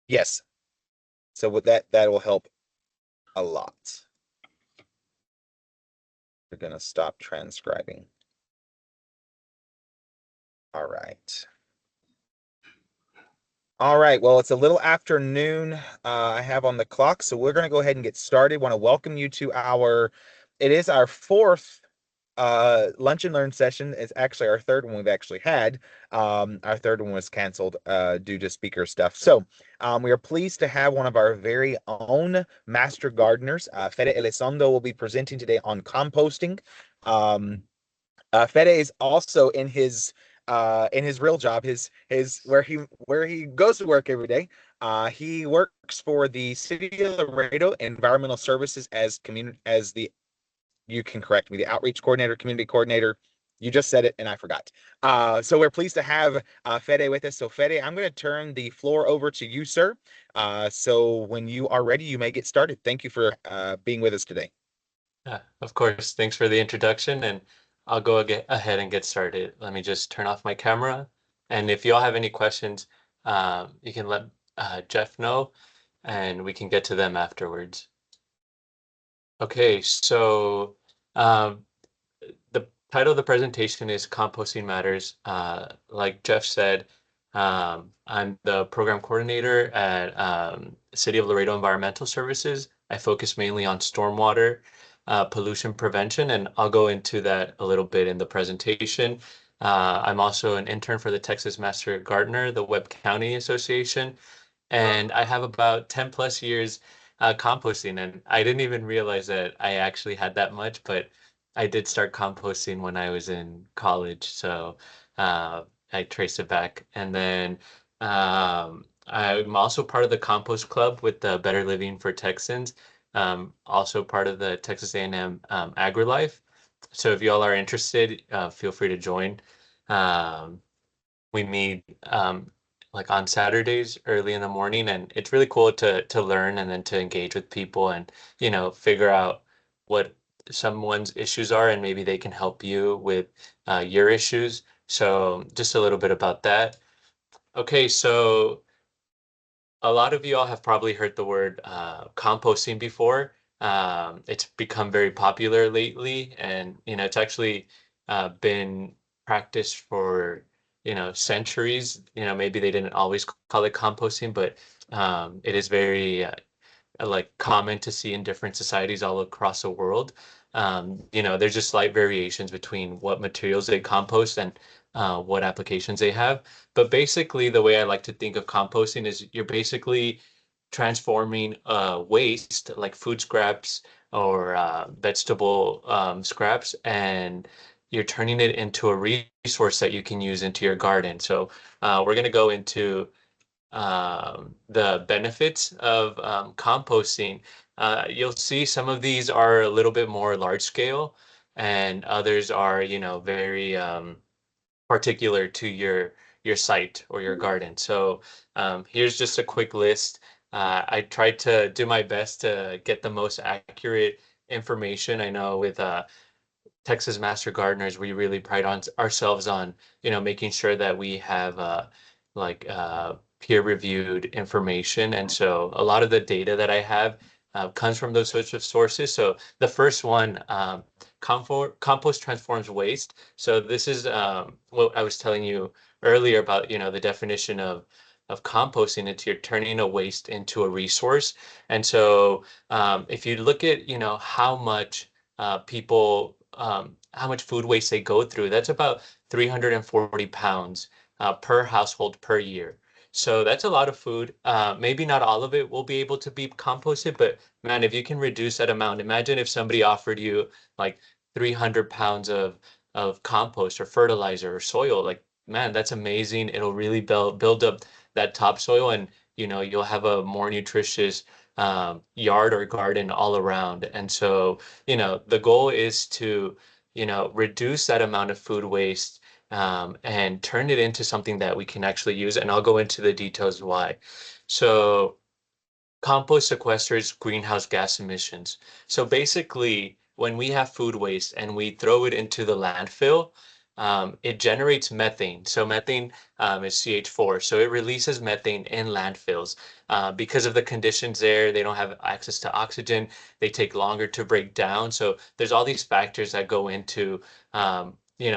Yes. So with that will help a lot. We're going to stop transcribing. All right. All right. Well, it's a little afternoon I have on the clock, so we're going to go ahead and get started. Want to welcome you to it is our fourth lunch and learn session. It's actually our third one we've actually had. Our third one was canceled due to speaker stuff. So we are pleased to have one of our very own master gardeners. Fede Elizondo will be presenting today on composting. Fede is also in his real job, his where he goes to work every day. He works for the City of Laredo Environmental Services as community as the you can correct me, the outreach coordinator, community coordinator. You just said it and I forgot. So we're pleased to have Fede with us. So Fede, I'm going to turn the floor over to you, sir. So when you are ready, you may get started. Thank you for being with us today. Yeah, of course. Thanks for the introduction, and I'll ahead and get started. Let me just turn off my camera. And if you all have any questions, you can let Jeff know, and we can get to them afterwards. Okay, so um, the title of the presentation is Composting Matters. Like Jeff said, I'm the program coordinator at City of Laredo Environmental Services. I focus mainly on stormwater pollution prevention, and I'll go into that a little bit in the presentation. I'm also an intern for the Texas Master Gardener, the Webb County Association, and I have about 10 plus years composting, and I didn't even realize that I actually had that much, but I did start composting when I was in college, so I traced it back. And then I'm also part of the compost club with the Better Living for Texans, also part of the Texas A&M AgriLife. So if you all are interested, feel free to join. Um, we meet like on Saturdays early in the morning, and it's really cool to learn and then to engage with people and figure out what someone's issues are, and maybe they can help you with your issues. So just a little bit about that. Okay, so a lot of you all have probably heard the word composting before. It's become very popular lately, and it's actually been practiced for centuries. Maybe they didn't always call it composting, but it is very like common to see in different societies all across the world. There's just slight variations between what materials they compost and what applications they have. But basically, the way I like to think of composting is you're basically transforming waste like food scraps or vegetable scraps, and you're turning it into a resource that you can use into your garden. So we're going to go into the benefits of composting. You'll see some of these are a little bit more large scale, and others are, very particular to your site or your garden. So here's just a quick list. I tried to do my best to get the most accurate information. I know with Texas Master Gardeners, we really pride on ourselves on, making sure that we have like peer-reviewed information. And so a lot of the data that I have comes from those sorts of sources. So the first one, compost transforms waste. So this is what I was telling you earlier about, the definition of composting. It's you're turning a waste into a resource. And so if you look at, how much food waste they go through. That's about 340 pounds per household per year. So that's a lot of food. Maybe not all of it will be able to be composted, but man, if you can reduce that amount, imagine if somebody offered you like 300 pounds of compost or fertilizer or soil. Like, man, that's amazing. It'll really build up that topsoil, and you'll have a more nutritious yard or garden all around. And so the goal is to, reduce that amount of food waste and turn it into something that we can actually use. And I'll go into the details why. So compost sequesters greenhouse gas emissions. So basically, when we have food waste and we throw it into the landfill, it generates methane. So methane is CH4. So it releases methane in landfills. Because of the conditions there, they don't have access to oxygen. They take longer to break down. So there's all these factors that go into,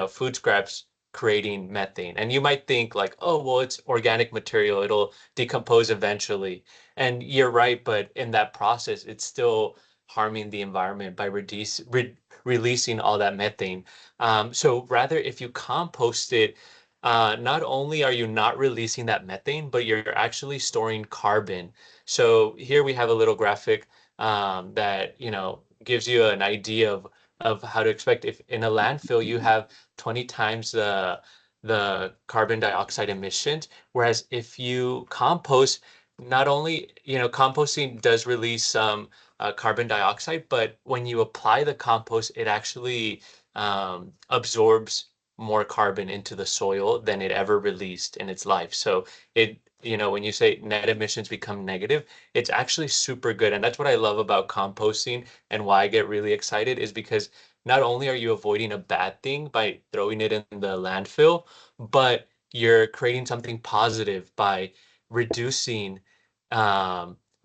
food scraps creating methane. And you might think like, oh, well, it's organic material. It'll decompose eventually. And you're right, but in that process, it's still harming the environment by releasing all that methane. So rather, if you compost it, not only are you not releasing that methane, but you're actually storing carbon. So here we have a little graphic that, gives you an idea of how to expect if in a landfill you have 20 times the carbon dioxide emissions, whereas if you compost, not only, composting does release some carbon dioxide, but when you apply the compost, it actually absorbs more carbon into the soil than it ever released in its life. So when you say net emissions become negative, it's actually super good. And that's what I love about composting and why I get really excited is because not only are you avoiding a bad thing by throwing it in the landfill, but you're creating something positive by reducing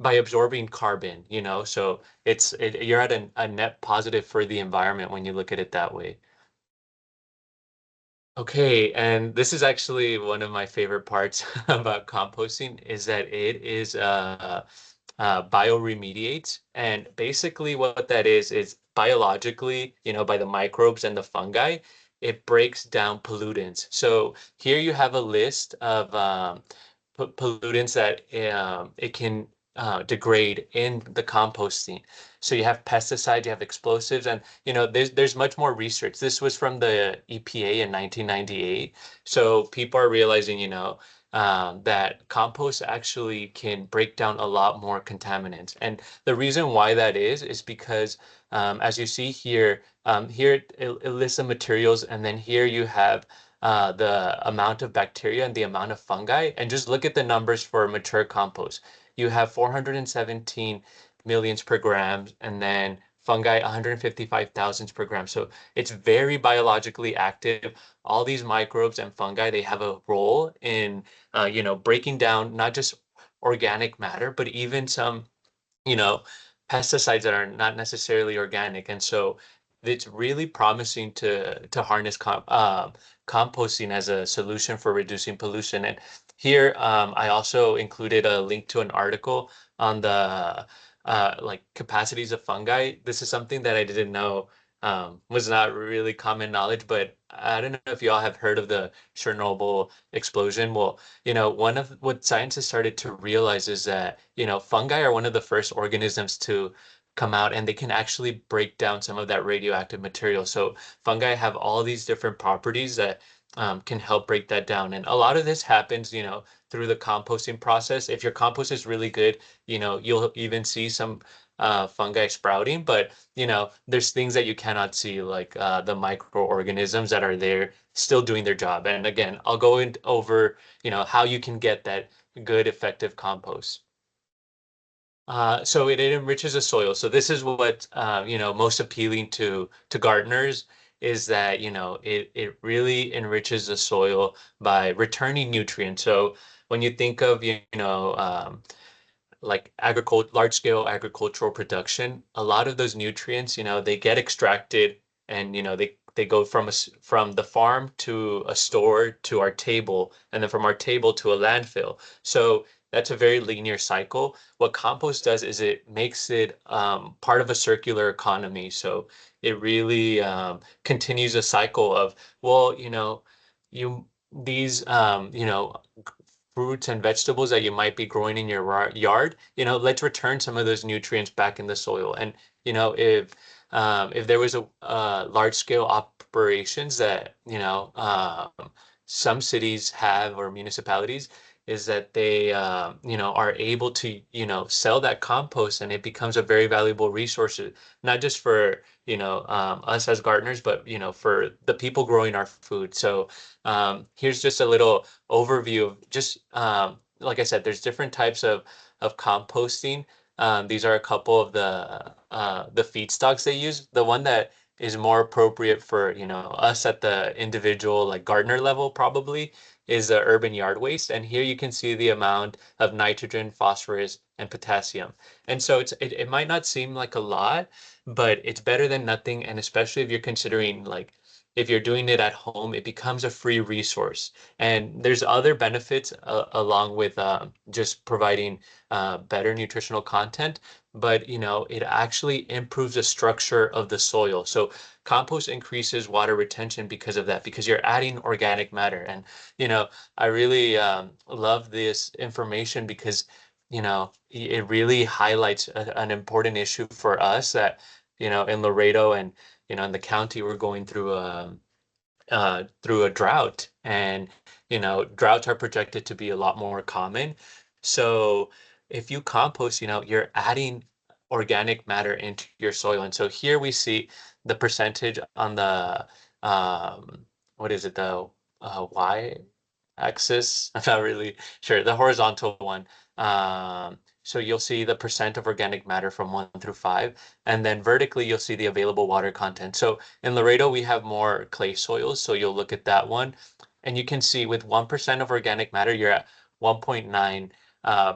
by absorbing carbon, so you're at a net positive for the environment when you look at it that way. Okay, and this is actually one of my favorite parts about composting is that it is bioremediates. And basically what that is biologically, by the microbes and the fungi, it breaks down pollutants. So here you have a list of pollutants that it can degrade in the composting. So you have pesticides, you have explosives, and there's much more research. This was from the EPA in 1998. So people are realizing, that compost actually can break down a lot more contaminants. And the reason why that is because as you see here, here it lists the materials, and then here you have the amount of bacteria and the amount of fungi. And just look at the numbers for mature compost. You have 417 millions per gram, and then fungi 155 thousandths per gram. So it's very biologically active. All these microbes and fungi, they have a role in, breaking down not just organic matter, but even some you know, pesticides that are not necessarily organic. And so it's really promising to harness composting as a solution for reducing pollution. And here, I also included a link to an article on the like capacities of fungi. This is something that I didn't know was not really common knowledge, but I don't know if you all have heard of the Chernobyl explosion. Well, one of what scientists started to realize is that, fungi are one of the first organisms to come out and they can actually break down some of that radioactive material. So fungi have all these different properties that can help break that down. And a lot of this happens, through the composting process. If your compost is really good, you'll even see some fungi sprouting, but there's things that you cannot see, like the microorganisms that are there still doing their job. And again, I'll go over, how you can get that good, effective compost. So it enriches the soil. So this is what most appealing to gardeners is that it really enriches the soil by returning nutrients. So when you think of like large scale agricultural production, a lot of those nutrients, they get extracted and, they go from the farm to a store to our table, and then from our table to a landfill. So that's a very linear cycle. What compost does is it makes it part of a circular economy. So it really continues a cycle of, well, you these fruits and vegetables that you might be growing in your yard, let's return some of those nutrients back in the soil. And, if there was a large scale operations that, some cities have or municipalities is that they, are able to, sell that compost and it becomes a very valuable resource, not just for, us as gardeners, but, for the people growing our food. So here's just a little overview of just like I said, there's different types of composting. These are a couple of the feedstocks they use. The one that is more appropriate for, us at the individual like gardener level probably is the urban yard waste. And here you can see the amount of nitrogen, phosphorus, and potassium. And so it might not seem like a lot, but it's better than nothing. And especially if you're considering like if you're doing it at home, it becomes a free resource. And there's other benefits along with just providing better nutritional content, but it actually improves the structure of the soil. So compost increases water retention because of that, because you're adding organic matter. And you know, I really love this information because it really highlights an important issue for us that in Laredo and in the county we're going through a drought, and droughts are projected to be a lot more common. So if you compost, you're adding organic matter into your soil. And so here we see the percentage on the what is it, the y axis. I'm not really sure. The horizontal one. So you'll see the percent of organic matter from 1 through 5, and then vertically you'll see the available water content. So in Laredo we have more clay soils, so you'll look at that one, and you can see with 1% of organic matter you're at 1.9 uh,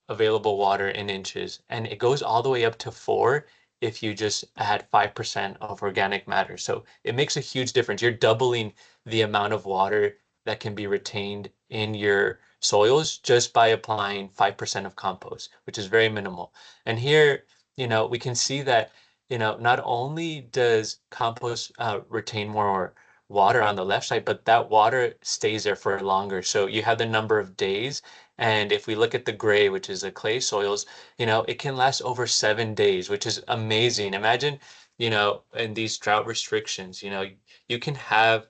available water in inches, and it goes all the way up to 4 if you just add 5% of organic matter. So it makes a huge difference. You're doubling the amount of water that can be retained in your soils just by applying 5% of compost, which is very minimal. And here, we can see that, not only does compost retain more water on the left side, but that water stays there for longer. So you have the number of days. And if we look at the gray, which is the clay soils, it can last over 7 days, which is amazing. Imagine, in these drought restrictions, you can have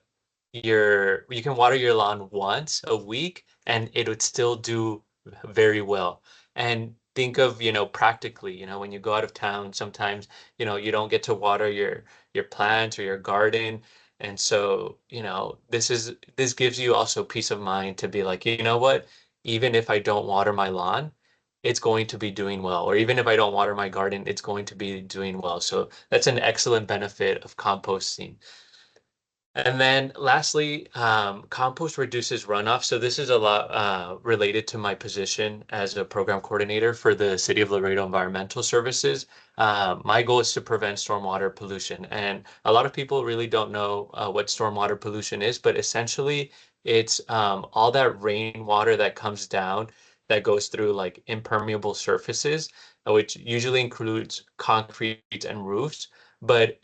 you can water your lawn once a week and it would still do very well. And think of, practically, when you go out of town, sometimes, you don't get to water your plants or your garden. And so, this gives you also peace of mind to be like, you know what, even if I don't water my lawn, it's going to be doing well. Or even if I don't water my garden, it's going to be doing well. So that's an excellent benefit of composting. And then lastly, compost reduces runoff. So this is a lot related to my position as a program coordinator for the City of Laredo Environmental Services. My goal is to prevent stormwater pollution. And a lot of people really don't know what stormwater pollution is, but essentially it's all that rainwater that comes down that goes through like impermeable surfaces, which usually includes concrete and roofs. But,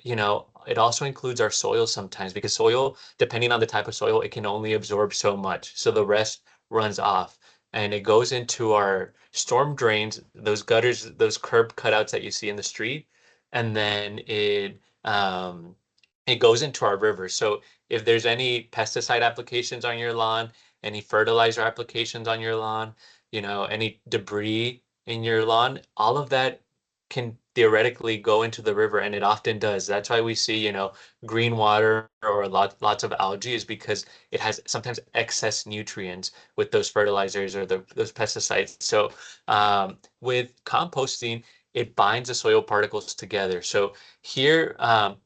it also includes our soil sometimes, because soil, depending on the type of soil, it can only absorb so much. So the rest runs off and it goes into our storm drains, those gutters, those curb cutouts that you see in the street. And then it goes into our rivers. So if there's any pesticide applications on your lawn, any fertilizer applications on your lawn, any debris in your lawn, all of that can theoretically go into the river, and it often does. That's why we see, green water or lots of algae, is because it has sometimes excess nutrients with those fertilizers or those pesticides. So with composting, it binds the soil particles together. So here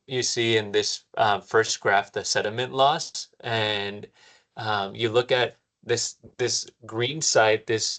you see in this first graph the sediment loss, and you look at this green side, this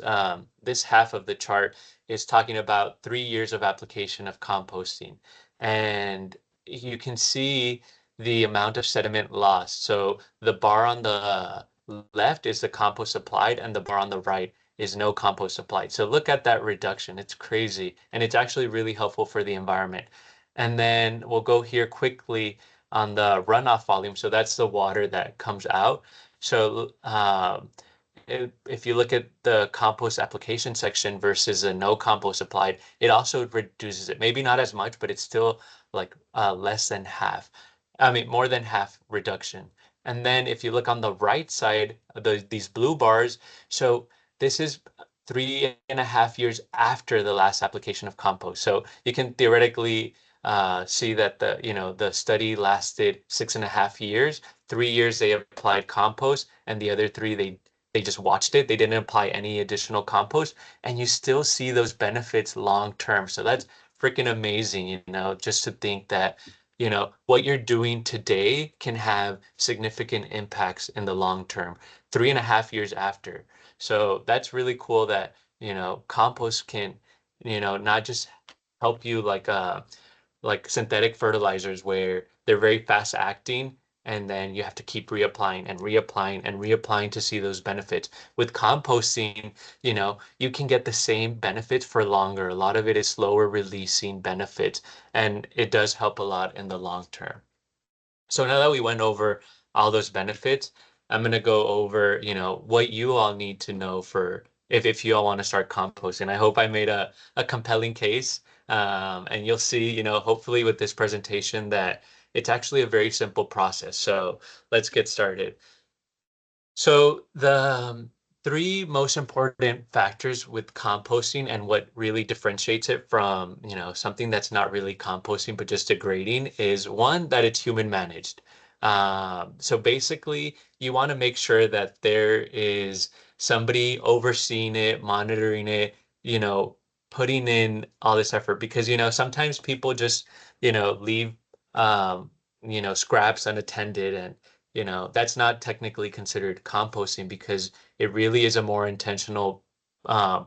half of the chart is talking about 3 years of application of composting. And you can see the amount of sediment lost. So the bar on the left is the compost applied, and the bar on the right is no compost applied. So look at that reduction. It's crazy. And it's actually really helpful for the environment. And then we'll go here quickly on the runoff volume. So that's the water that comes out. So if you look at the compost application section versus a no compost applied, it also reduces it. Maybe not as much, but it's still like less than half. I mean, more than half reduction. And then if you look on the right side, these blue bars, so this is 3.5 years after the last application of compost. So you can theoretically see that the study lasted 6.5 years. 3 years they applied compost, and the other three they just watched it. They didn't apply any additional compost, and you still see those benefits long term. So that's freaking amazing, just to think that what you're doing today can have significant impacts in the long term, 3.5 years after. So that's really cool that, compost can, not just help you like synthetic fertilizers where they're very fast acting and then you have to keep reapplying and reapplying and reapplying to see those benefits. With composting, you can get the same benefits for longer. A lot of it is slower releasing benefits, and it does help a lot in the long term. So now that we went over all those benefits, I'm gonna go over, what you all need to know for if you all want to start composting. I hope I made a compelling case. And you'll see, hopefully with this presentation that it's actually a very simple process. So let's get started. So the three most important factors with composting and what really differentiates it from, something that's not really composting but just degrading is one, that it's human managed. So basically, you want to make sure that there is somebody overseeing it, monitoring it, you know, putting in all this effort because, sometimes people just, leave, scraps unattended and that's not technically considered composting because it really is a more intentional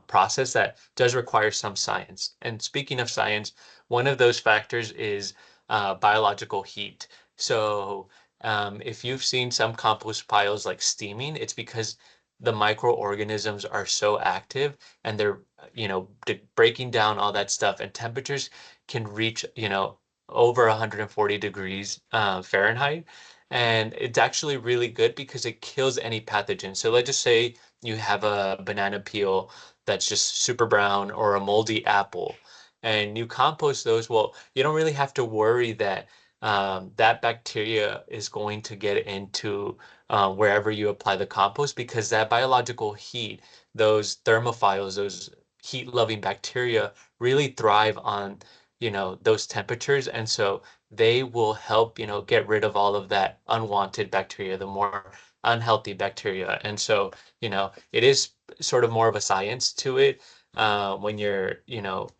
process that does require some science. And speaking of science, one of those factors is biological heat. So if you've seen some compost piles like steaming, it's because the microorganisms are so active and they're, breaking down all that stuff and temperatures can reach, over 140 degrees Fahrenheit. And it's actually really good because it kills any pathogen. So let's just say you have a banana peel that's just super brown or a moldy apple and you compost those. Well, you don't really have to worry that that bacteria is going to get into wherever you apply the compost because that biological heat, those thermophiles, those heat-loving bacteria really thrive on, those temperatures. And so they will help, get rid of all of that unwanted bacteria, the more unhealthy bacteria. And so, it is sort of more of a science to it when you're,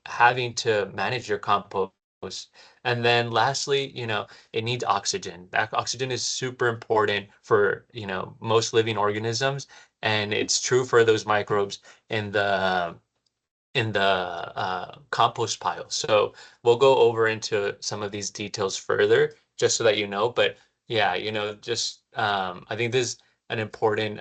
having to manage your compost. And then lastly, it needs oxygen. That oxygen is super important for, most living organisms. And it's true for those microbes in the compost pile. So we'll go over into some of these details further, just so that you know. But yeah, just I think this is an important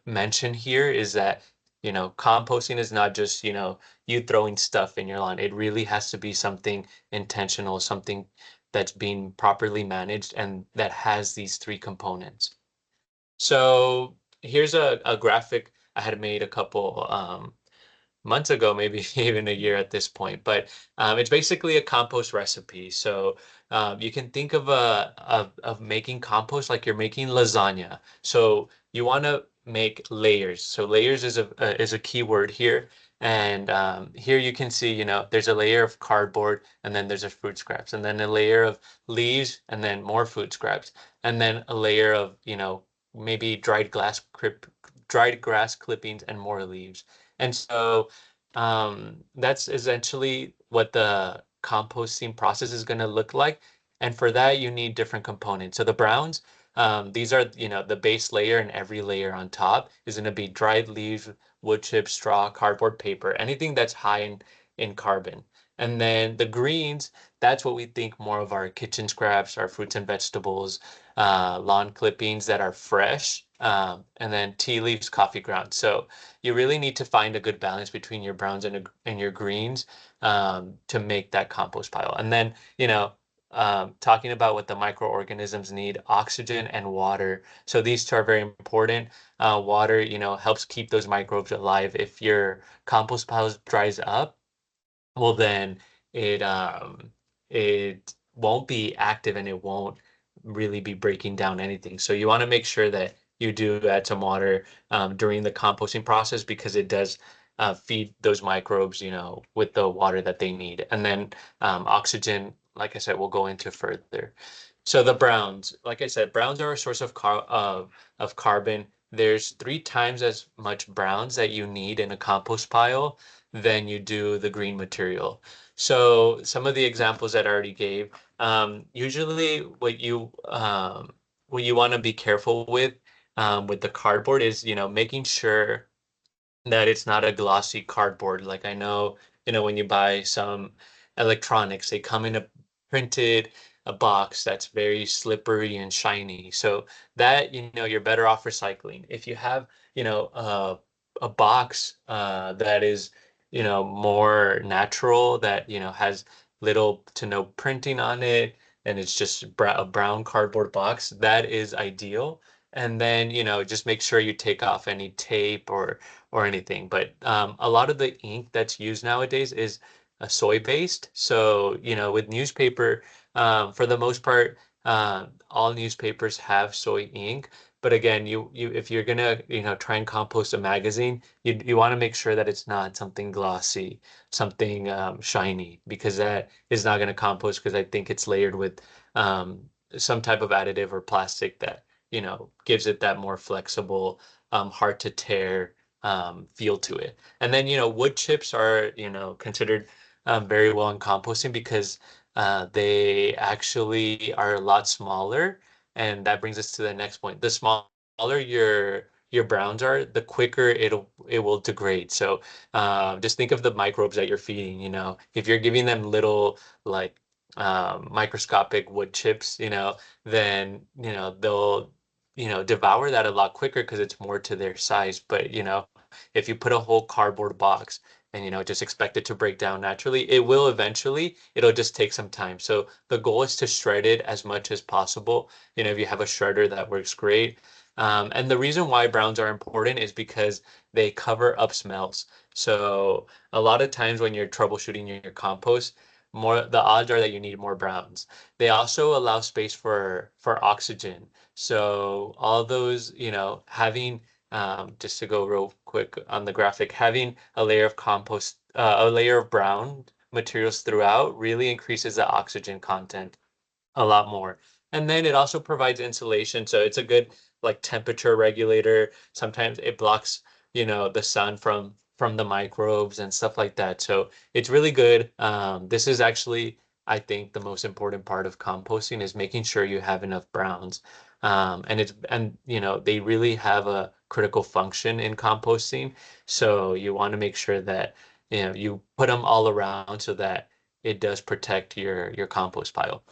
mention here is that composting is not just you throwing stuff in your lawn. It really has to be something intentional, something that's being properly managed and that has these three components. So here's a graphic I had made a couple months ago, maybe even a year at this point. But it's basically a compost recipe. So you can think of making compost like you're making lasagna. So you want to make layers. So layers is a key word here. And here you can see, there's a layer of cardboard and then there's a food scraps and then a layer of leaves and then more food scraps and then a layer of, maybe dried grass clippings and more leaves. And so that's essentially what the composting process is going to look like. And for that, you need different components. So the browns, these are, the base layer, and every layer on top is going to be dried leaves, wood chips, straw, cardboard, paper, anything that's high in carbon. And then the greens, that's what we think more of our kitchen scraps, our fruits and vegetables, lawn clippings that are fresh, and then tea leaves, coffee grounds. So you really need to find a good balance between your browns and your greens to make that compost pile. And then, talking about what the microorganisms need, oxygen and water. So these two are very important. Water, helps keep those microbes alive. If your compost pile dries up, well then it won't be active and it won't really be breaking down anything. So you want to make sure that you do add some water during the composting process because it does feed those microbes, with the water that they need. And then oxygen, like I said, we'll go into further. So the browns, like I said, browns are a source of carbon. There's 3 times as much browns that you need in a compost pile than you do the green material. So some of the examples that I already gave, Usually what you want to be careful with the cardboard is, making sure that it's not a glossy cardboard. Like I know, when you buy some electronics, they come in a box that's very slippery and shiny. So that, you're better off recycling. If you have, a box that is, more natural, that, has little to no printing on it, and it's just a brown cardboard box, that is ideal. And then, just make sure you take off any tape or anything. But a lot of the ink that's used nowadays is soy based. So, with newspaper, for the most part, all newspapers have soy ink. But again, if you're gonna, try and compost a magazine, you want to make sure that it's not something glossy, something shiny, because that is not going to compost, because I think it's layered with some type of additive or plastic that, gives it that more flexible, hard to tear feel to it. And then, wood chips are, considered very well in composting, because they actually are a lot smaller. And that brings us to the next point. The smaller your browns are, the quicker it will degrade. So just think of the microbes that you're feeding. If you're giving them little, like, microscopic wood chips, then they'll devour that a lot quicker, because it's more to their size. But if you put a whole cardboard box and just expect it to break down naturally, it will eventually. It'll just take some time. So the goal is to shred it as much as possible. If you have a shredder, that works great. And the reason why browns are important is because they cover up smells. So a lot of times when you're troubleshooting your compost, the odds are that you need more browns. They also allow space for oxygen. So all those, having, just to go real quick on the graphic, having a layer of brown materials throughout really increases the oxygen content a lot more. And then it also provides insulation, so it's a good, like, temperature regulator. Sometimes it blocks, the sun from the microbes and stuff like that. So it's really good. This is actually, I think, the most important part of composting, is making sure you have enough browns. And they really have a critical function in composting. So you want to make sure that, you put them all around, so that it does protect your compost pile.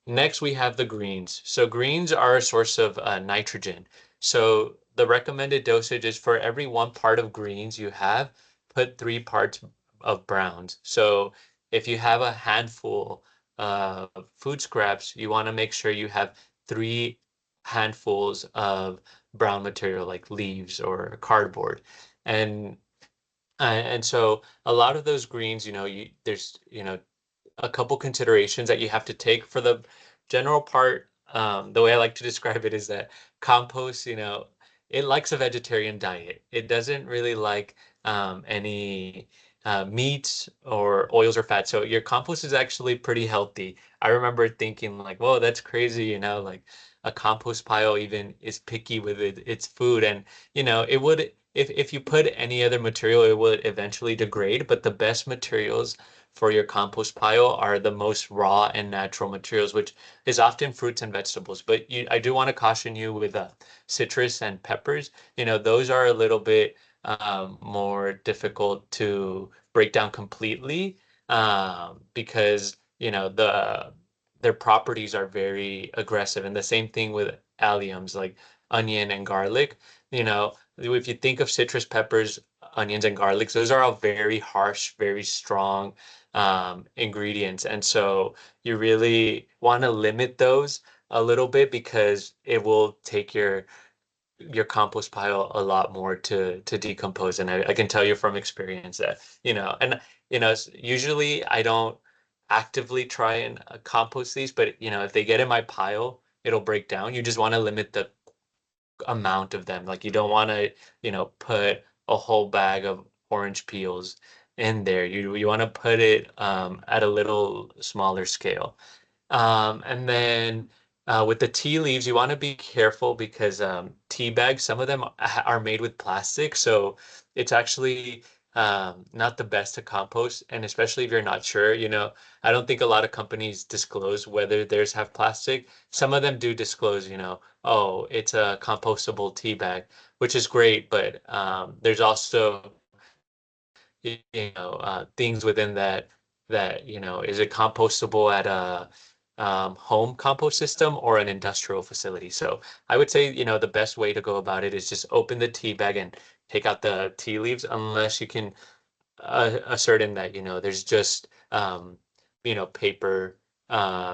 Next, we have the greens. So greens are a source of nitrogen. So the recommended dosage is, for every 1 part of greens you have, put 3 parts of browns. So if you have a handful of food scraps, you want to make sure you have 3 handfuls of brown material, like leaves or cardboard. And and so a lot of those greens, there's, a couple considerations that you have to take for the general part. The way I like to describe it is that compost, it likes a vegetarian diet. It doesn't really like any meats or oils or fat. So your compost is actually pretty healthy. I remember thinking, like, whoa, that's crazy, like a compost pile even is picky with its food. And, it would, if you put any other material, it would eventually degrade. But the best materials for your compost pile are the most raw and natural materials, which is often fruits and vegetables. But I do want to caution you with citrus and peppers. Those are a little bit more difficult to break down completely, because their properties are very aggressive. And the same thing with alliums, like onion and garlic. If you think of citrus peppers, onions, and garlics, those are all very harsh, very strong ingredients. And so you really want to limit those a little bit, because it will take your compost pile a lot more to decompose. And I can tell you from experience that, and usually I don't actively try and compost these, but if they get in my pile, it'll break down. You just want to limit the amount of them. Like, you don't want to, put a whole bag of orange peels in there. You want to put it at a little smaller scale. And then with the tea leaves, you want to be careful, because tea bags, some of them are made with plastic. So it's actually not the best to compost. And especially if you're not sure, I don't think a lot of companies disclose whether theirs have plastic. Some of them do disclose, oh, it's a compostable tea bag, which is great, but there's also things within that is it compostable at a home compost system or an industrial facility. So I would say the best way to go about it is just open the tea bag and take out the tea leaves, unless you can ascertain that there's just paper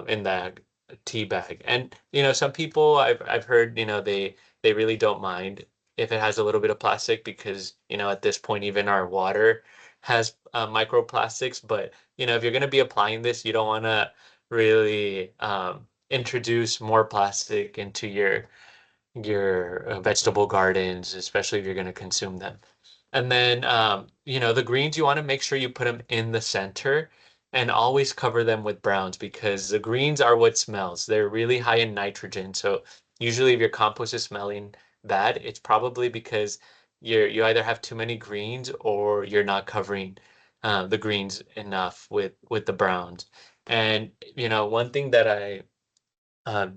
in that tea bag. And some people I've heard they really don't mind if it has a little bit of plastic, because at this point even our water has microplastics. But if you're going to be applying this, you don't want to really introduce more plastic into your vegetable gardens, especially if you're going to consume them. And then, the greens, you want to make sure you put them in the center and always cover them with browns, because the greens are what smells. They're really high in nitrogen. So usually if your compost is smelling bad, it's probably because you either have too many greens or you're not covering the greens enough with the browns. And, one thing that I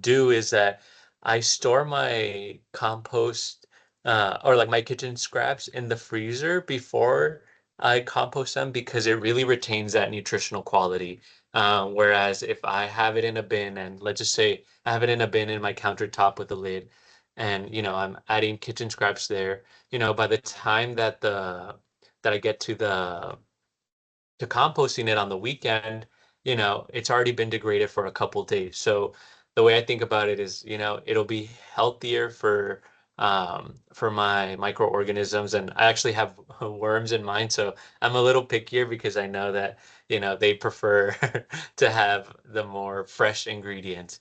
do is that I store my compost or like my kitchen scraps in the freezer before I compost them, because it really retains that nutritional quality. Whereas if I have it in a bin, and let's just say I have it in a bin in my countertop with a lid, and I'm adding kitchen scraps there, by the time that I get to composting it on the weekend, it's already been degraded for a couple days. So the way I think about it is, it'll be healthier for my microorganisms. And I actually have worms in mine, so I'm a little pickier because I know that, they prefer to have the more fresh ingredients.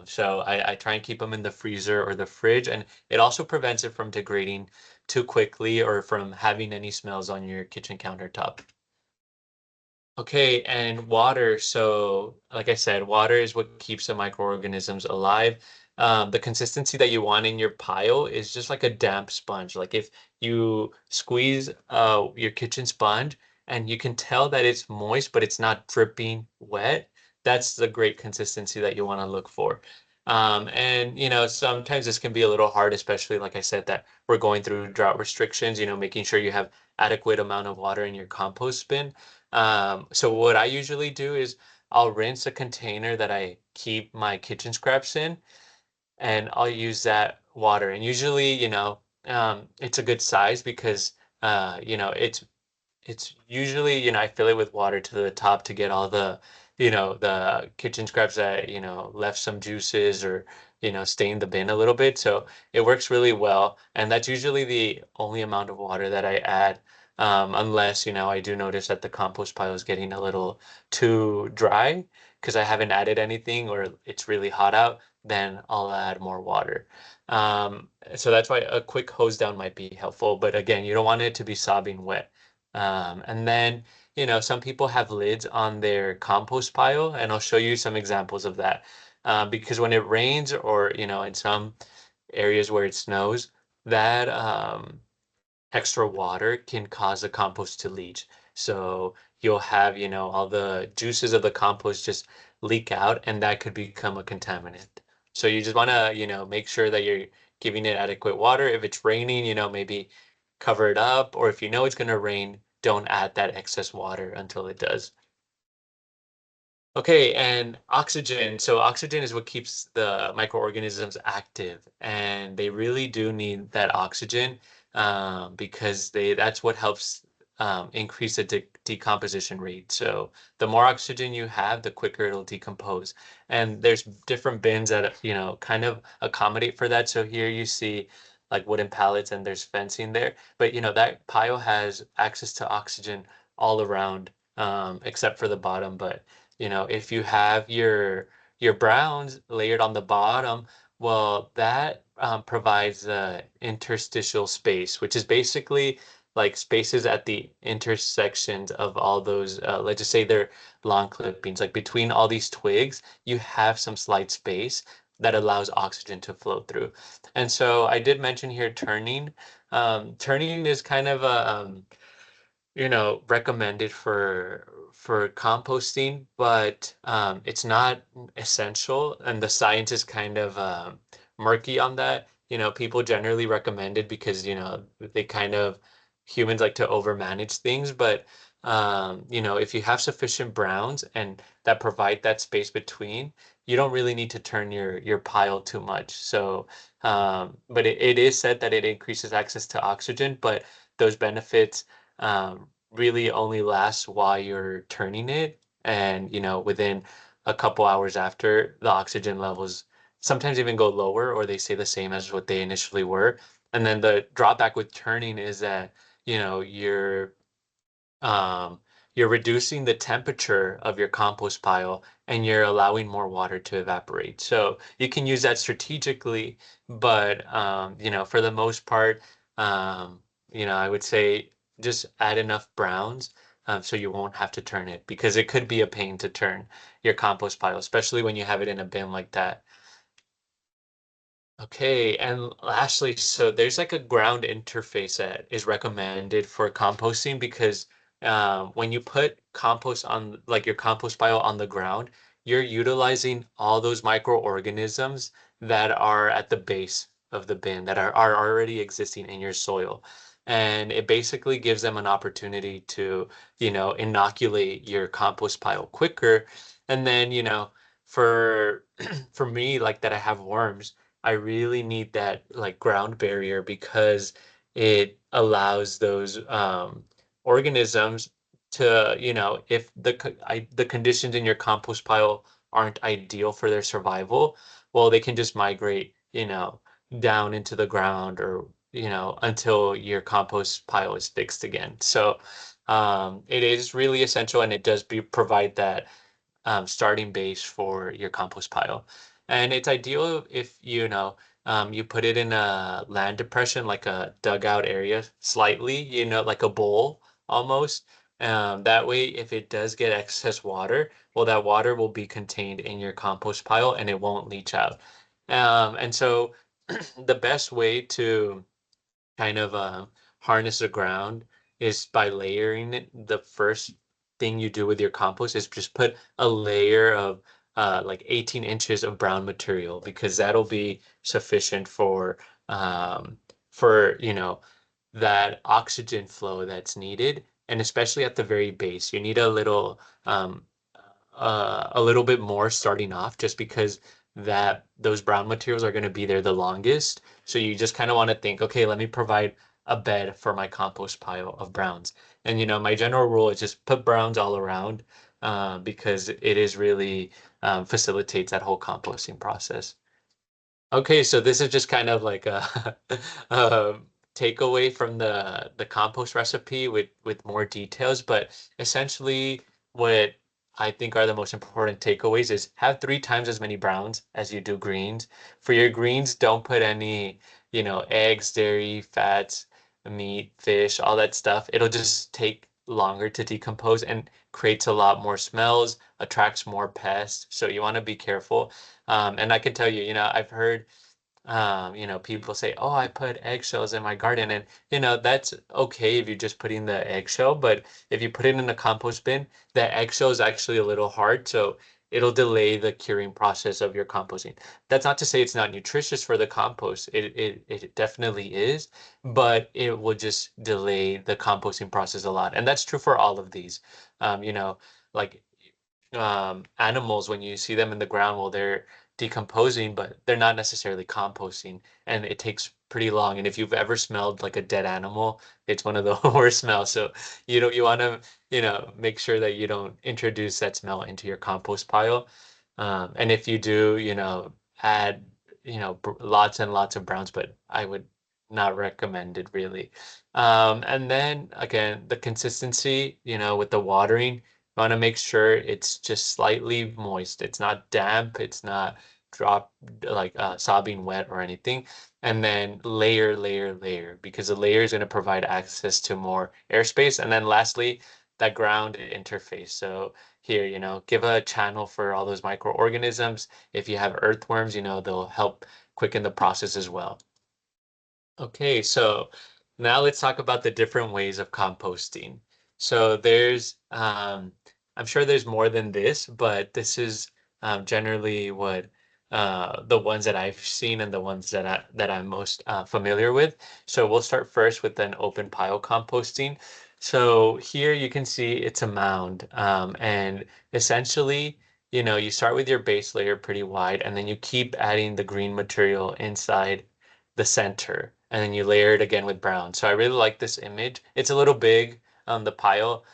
So I try and keep them in the freezer or the fridge, and it also prevents it from degrading too quickly or from having any smells on your kitchen countertop. Okay, and water. So, like I said, water is what keeps the microorganisms alive. The consistency that you want in your pile is just like a damp sponge. Like if you squeeze your kitchen sponge and you can tell that it's moist, but it's not dripping wet, that's the great consistency that you want to look for. And sometimes this can be a little hard, especially like I said, that we're going through drought restrictions, making sure you have adequate amount of water in your compost bin. So what I usually do is I'll rinse a container that I keep my kitchen scraps in, and I'll use that water. And usually, it's a good size because, it's usually, I fill it with water to the top to get all the kitchen scraps that, left some juices or, stain the bin a little bit. So it works really well. And that's usually the only amount of water that I add. Unless, I do notice that the compost pile is getting a little too dry because I haven't added anything or it's really hot out, then I'll add more water. So that's why a quick hose down might be helpful. But again, you don't want it to be sobbing wet. And then, some people have lids on their compost pile, and I'll show you some examples of that. Because when it rains or, in some areas where it snows, that extra water can cause the compost to leach. So you'll have, all the juices of the compost just leak out, and that could become a contaminant. So you just want to, make sure that you're giving it adequate water. If it's raining, maybe cover it up, or if you know it's going to rain, don't add that excess water until it does. Okay, and oxygen. So oxygen is what keeps the microorganisms active, and they really do need that oxygen because that's what helps increase the decomposition rate. So the more oxygen you have, the quicker it'll decompose. And there's different bins that kind of accommodate for that. So here you see like wooden pallets, and there's fencing there, but that pile has access to oxygen all around except for the bottom, but if you have your browns layered on the bottom, well, that provides the interstitial space, which is basically like spaces at the intersections of all those, let's just say they're long clippings, like between all these twigs, you have some slight space that allows oxygen to flow through. And so I did mention here turning. Turning is kind of a recommended for composting, but it's not essential, and the science is kind of murky on that. People generally recommend it because they kind of humans like to overmanage things, but if you have sufficient browns and that provide that space between, you don't really need to turn your pile too much. So, but it is said that it increases access to oxygen, but those benefits really only lasts while you're turning it. And, within a couple hours after, the oxygen levels sometimes even go lower, or they stay the same as what they initially were. And then the drawback with turning is that, you know, you're um, you're reducing the temperature of your compost pile and you're allowing more water to evaporate. So you can use that strategically, but for the most part, I would say just add enough browns so you won't have to turn it because it could be a pain to turn your compost pile, especially when you have it in a bin like that. Okay, and lastly, so there's like a ground interface that is recommended for composting because when you put compost on like your compost pile on the ground, you're utilizing all those microorganisms that are at the base of the bin that are already existing in your soil. And it basically gives them an opportunity to, inoculate your compost pile quicker. And then, for for me, like that I have worms. I really need that like ground barrier because it allows those organisms to, if the conditions in your compost pile aren't ideal for their survival, well, they can just migrate, down into the ground or, until your compost pile is fixed again. So it is really essential and it does provide that starting base for your compost pile. And it's ideal if you put it in a land depression, like a dugout area, slightly, like a bowl almost. That way, if it does get excess water, well, that water will be contained in your compost pile and it won't leach out. And so the best way to kind of harness the ground is by layering it. The first thing you do with your compost is just put a layer of like 18 inches of brown material because that'll be sufficient for that oxygen flow that's needed. And especially at the very base, you need a little bit more starting off just because that those brown materials are going to be there the longest. So you just kind of want to think, okay, let me provide a bed for my compost pile of browns. And my general rule is just put browns all around because it is really facilitates that whole composting process. Okay, so this is just kind of like a, a takeaway from the compost recipe with more details, but essentially what I think are the most important takeaways is have 3 times as many browns as you do greens. For your greens, don't put any, eggs, dairy, fats, meat, fish, all that stuff. It'll just take longer to decompose and creates a lot more smells, attracts more pests. So you want to be careful. And I can tell you, I've heard, people say, "Oh, I put eggshells in my garden," and that's okay if you're just putting the eggshell. But if you put it in a compost bin, the eggshell is actually a little hard, so it'll delay the curing process of your composting. That's not to say it's not nutritious for the compost. It definitely is, but it will just delay the composting process a lot, and that's true for all of these. Like animals, when you see them in the ground, well, they're decomposing, but they're not necessarily composting, and it takes pretty long. And if you've ever smelled like a dead animal, it's one of the worst smells. So you want to make sure that you don't introduce that smell into your compost pile. And if you do, add lots and lots of browns, but I would not recommend it really. And then again, the consistency, with the watering want to make sure it's just slightly moist. It's not damp. It's not drop like sobbing wet or anything. And then layer, layer, layer, because the layer is going to provide access to more airspace. And then lastly, that ground interface. So here, give a channel for all those microorganisms. If you have earthworms, they'll help quicken the process as well. Okay, so now let's talk about the different ways of composting. So I'm sure there's more than this, but this is generally what the ones that I've seen and the ones that I'm most familiar with. So we'll start first with an open pile composting. So here you can see it's a mound, and essentially, you start with your base layer pretty wide, and then you keep adding the green material inside the center, and then you layer it again with brown. So I really like this image. It's a little big on the pile,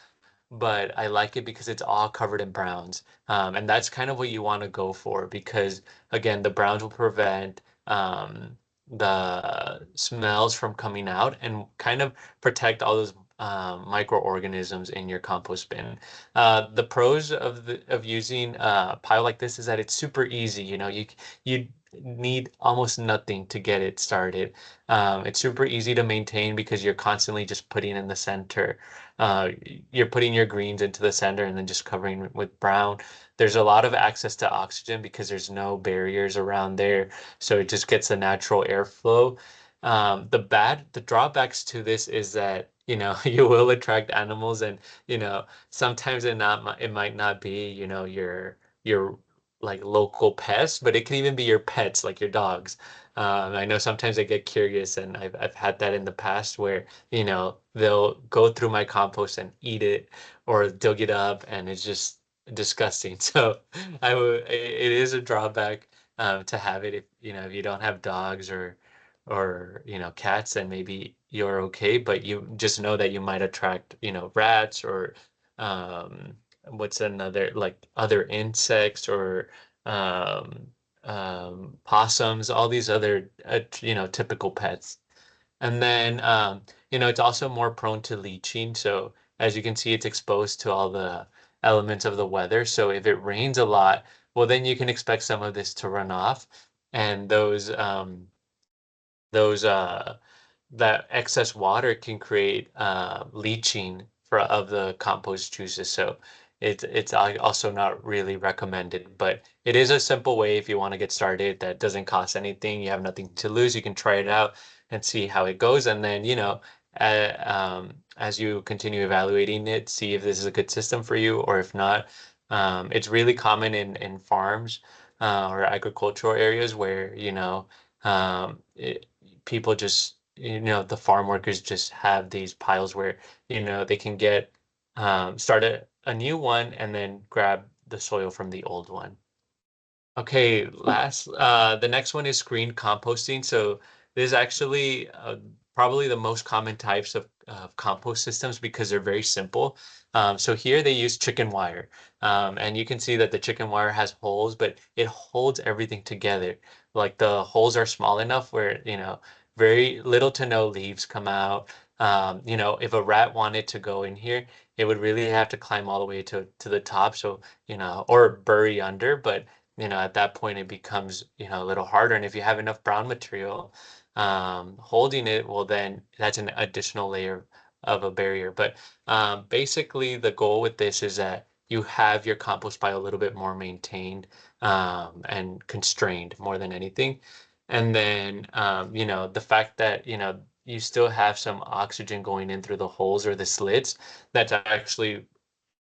but I like it because it's all covered in browns. And that's kind of what you want to go for because, again, the browns will prevent the smells from coming out and kind of protect all those microorganisms in your compost bin. The pros of using a pile like this is that it's super easy. You need almost nothing to get it started. It's super easy to maintain because you're constantly just putting in the center. Uh, you're putting your greens into the center and then just covering with brown. There's a lot of access to oxygen because there's no barriers around there, so it just gets a natural airflow. The drawbacks to this is that, you will attract animals and, sometimes it might not be, your like local pests, but it can even be your pets, like your dogs. I know sometimes I get curious and I've had that in the past where they'll go through my compost and eat it or dig it up, and it's just disgusting. So it is a drawback to have it if you don't have dogs or cats, then maybe you're okay, but you just know that you might attract rats or um, what's another like other insects or um, possums, all these other typical pets. And then, it's also more prone to leaching. So as you can see, it's exposed to all the elements of the weather. So if it rains a lot, well, then you can expect some of this to run off. And those that excess water can create leaching of the compost juices. So it's also not really recommended, but it is a simple way if you want to get started that doesn't cost anything. You have nothing to lose. You can try it out and see how it goes. And then, as you continue evaluating it, see if this is a good system for you or if not. It's really common in farms or agricultural areas where, people just the farm workers just have these piles where they can get start a new one and then grab the soil from the old one. Okay, the next one is screen composting. So this is actually probably the most common types of compost systems because they're very simple. So here they use chicken wire. And you can see that the chicken wire has holes, but it holds everything together. Like the holes are small enough where, very little to no leaves come out. If a rat wanted to go in here, it would really have to climb all the way to the top. So, or bury under, but at that point it becomes, a little harder. And if you have enough brown material holding it, well, then that's an additional layer of a barrier. But basically, the goal with this is that you have your compost pile a little bit more maintained and constrained more than anything. And then, the fact that, you still have some oxygen going in through the holes or the slits, that's actually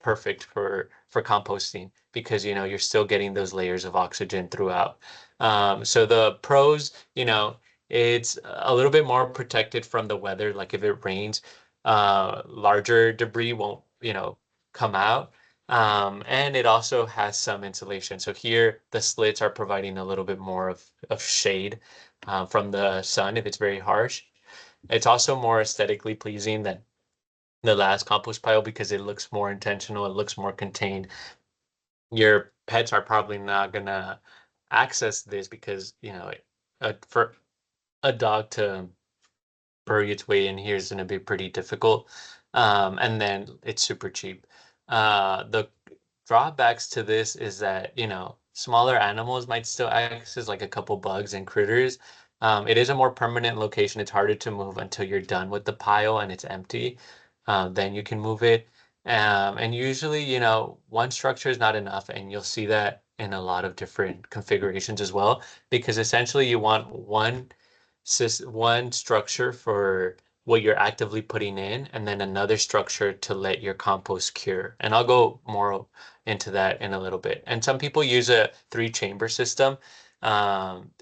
perfect for composting because you're still getting those layers of oxygen throughout. So the pros, it's a little bit more protected from the weather. Like if it rains, larger debris won't, come out. And it also has some insulation. So here the slits are providing a little bit more of shade from the sun if it's very harsh. It's also more aesthetically pleasing than the last compost pile because it looks more intentional, it looks more contained. Your pets are probably not gonna access this because, for a dog to bury its way in here is gonna be pretty difficult. And then it's super cheap. The drawbacks to this is that, smaller animals might still access like a couple bugs and critters. It is a more permanent location. It's harder to move until you're done with the pile and it's empty. Then you can move it. And usually, one structure is not enough, and you'll see that in a lot of different configurations as well, because essentially you want one structure for what you're actively putting in, and then another structure to let your compost cure. And I'll go more into that in a little bit. And some people use a three-chamber system.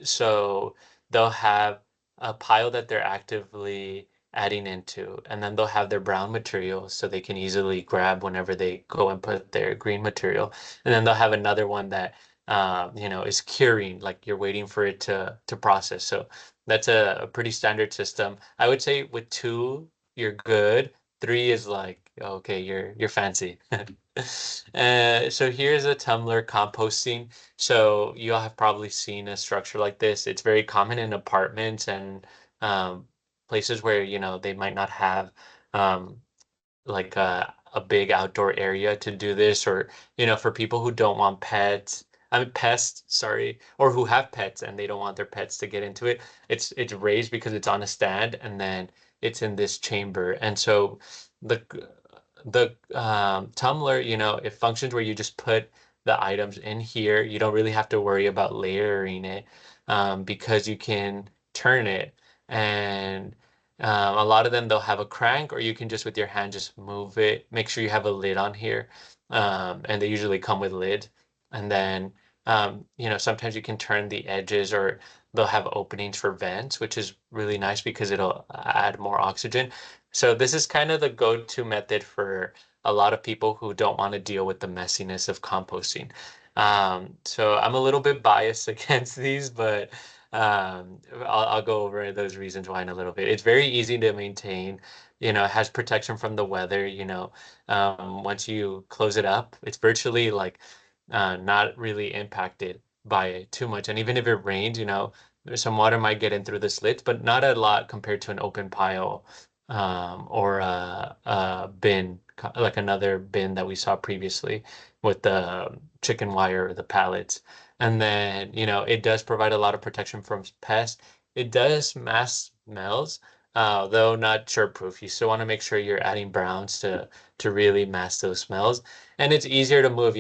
So they'll have a pile that they're actively adding into, and then they'll have their brown material so they can easily grab whenever they go and put their green material. And then they'll have another one that is curing, like you're waiting for it to process. So that's a pretty standard system. I would say with two, you're good. Three is like, okay, you're fancy. So here's a tumbler composting. So you all have probably seen a structure like this. It's very common in apartments and um, places where, they might not have um, like a big outdoor area to do this, or for people who don't want pets, I mean pests, sorry, or who have pets and they don't want their pets to get into it. It's raised because it's on a stand, and then it's in this chamber. And so the the tumbler, it functions where you just put the items in here. You don't really have to worry about layering it, because you can turn it. And a lot of them, they'll have a crank, or you can just with your hand just move it. Make sure you have a lid on here. And they usually come with lid. And then, sometimes you can turn the edges, or they'll have openings for vents, which is really nice because it'll add more oxygen. So this is kind of the go-to method for a lot of people who don't want to deal with the messiness of composting. So I'm a little bit biased against these, but I'll go over those reasons why in a little bit. It's very easy to maintain. It has protection from the weather. Once you close it up, it's virtually like not really impacted by it too much. And even if it rains, some water might get in through the slits, but not a lot compared to an open pile, or a bin, like another bin that we saw previously with the chicken wire or the pallets. And then, it does provide a lot of protection from pests. It does mask smells, though not sure-proof. You still want to make sure you're adding browns to really mask those smells. And it's easier to move,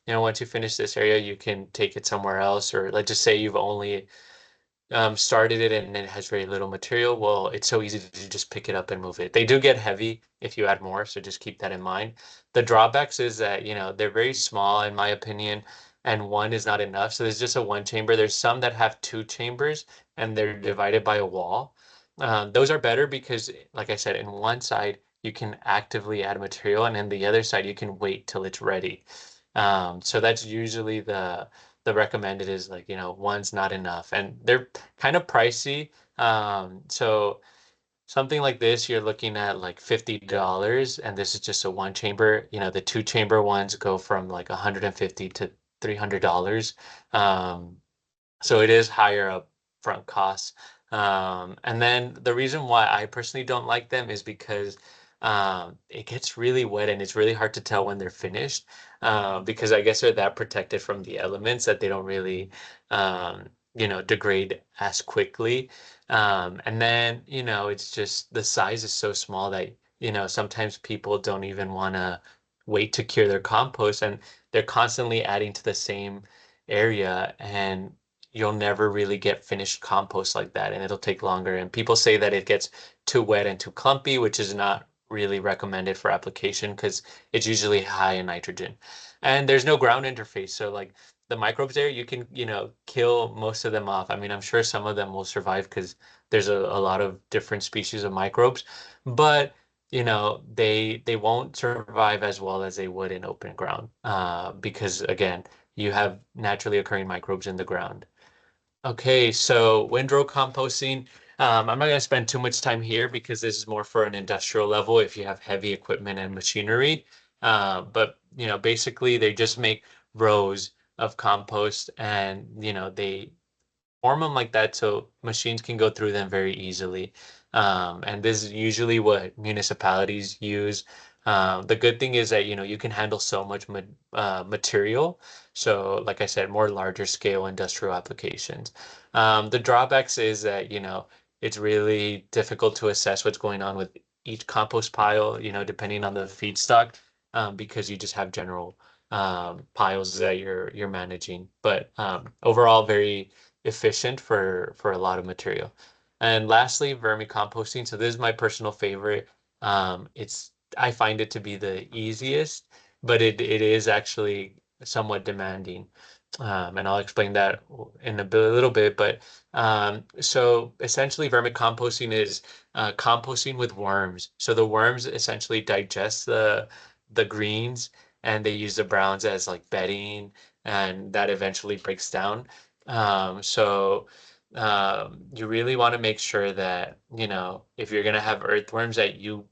once you finish this area, you can take it somewhere else. Or let's just say you've only started it and it has very little material. Well, it's so easy to just pick it up and move it. They do get heavy if you add more, so just keep that in mind. The drawbacks is that, they're very small in my opinion, and one is not enough. So there's just a one chamber. There's some that have two chambers and they're divided by a wall. Those are better because, like I said, in one side you can actively add material, and in the other side you can wait till it's ready. So that's usually the recommended is like, one's not enough, and they're kind of pricey. So something like this, you're looking at like $50, and this is just a one chamber. The two chamber ones go from like 150 to $300. Um, so it is higher up front costs. And then the reason why I personally don't like them is because it gets really wet and it's really hard to tell when they're finished, because I guess they're that protected from the elements that they don't really, degrade as quickly. And then, it's just the size is so small that, sometimes people don't even want to wait to cure their compost, and they're constantly adding to the same area, and you'll never really get finished compost like that, and it'll take longer. And people say that it gets too wet and too clumpy, which is not really recommended for application because it's usually high in nitrogen. And there's no ground interface. So like the microbes there, you can, kill most of them off. I mean, I'm sure some of them will survive because there's a lot of different species of microbes, but they won't survive as well as they would in open ground, because again, you have naturally occurring microbes in the ground. Okay, so windrow composting. I'm not going to spend too much time here because this is more for an industrial level if you have heavy equipment and machinery. But basically they just make rows of compost, and they form them like that so machines can go through them very easily. And this is usually what municipalities use. The good thing is that you can handle so much material. So, like I said, more larger scale industrial applications. The drawbacks is that it's really difficult to assess what's going on with each compost pile. Depending on the feedstock, because you just have general piles that you're managing. But overall, very efficient for a lot of material. And lastly, vermicomposting. So this is my personal favorite. I find it to be the easiest, but it is actually somewhat demanding. And I'll explain that in little bit. But so essentially, vermicomposting is composting with worms. So the worms essentially digest the greens, and they use the browns as like bedding, and that eventually breaks down. So you really want to make sure that, if you're going to have earthworms, that you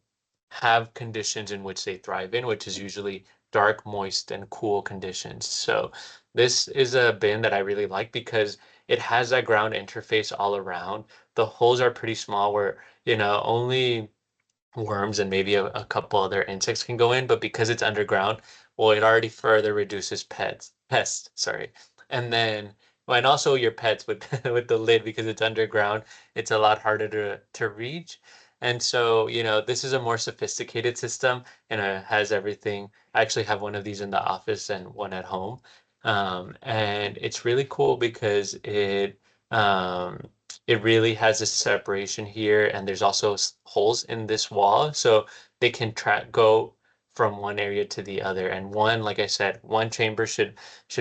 have conditions in which they thrive in, which is usually dark, moist, and cool conditions. So this is a bin that I really like because it has that ground interface all around. The holes are pretty small where, only worms and maybe a couple other insects can go in, but because it's underground, well, it already further reduces pests, sorry. And then, well, and also your pets with with the lid because it's underground, it's a lot harder to reach. And so, this is a more sophisticated system and it has everything. I actually have one of these in the office and one at home. And it's really cool because um, it really has a separation here, and there's also holes in this wall, so they can go from one area to the other. And one, like I said, one chamber should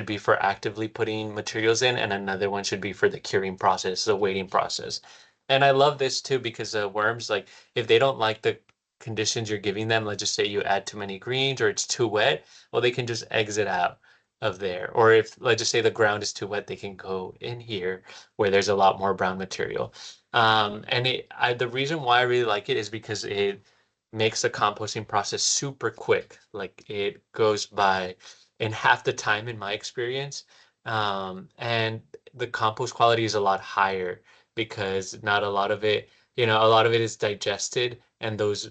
be for actively putting materials in, and another one should be for the curing process, the waiting process. And I love this too because worms, like if they don't like the conditions you're giving them, let's just say you add too many greens or it's too wet, well, they can just exit out of there. Or if, let's just say the ground is too wet, they can go in here where there's a lot more brown material. And the reason why I really like it is because it makes the composting process super quick. Like it goes by in half the time in my experience. And the compost quality is a lot higher because not a lot of it, a lot of it is digested, and those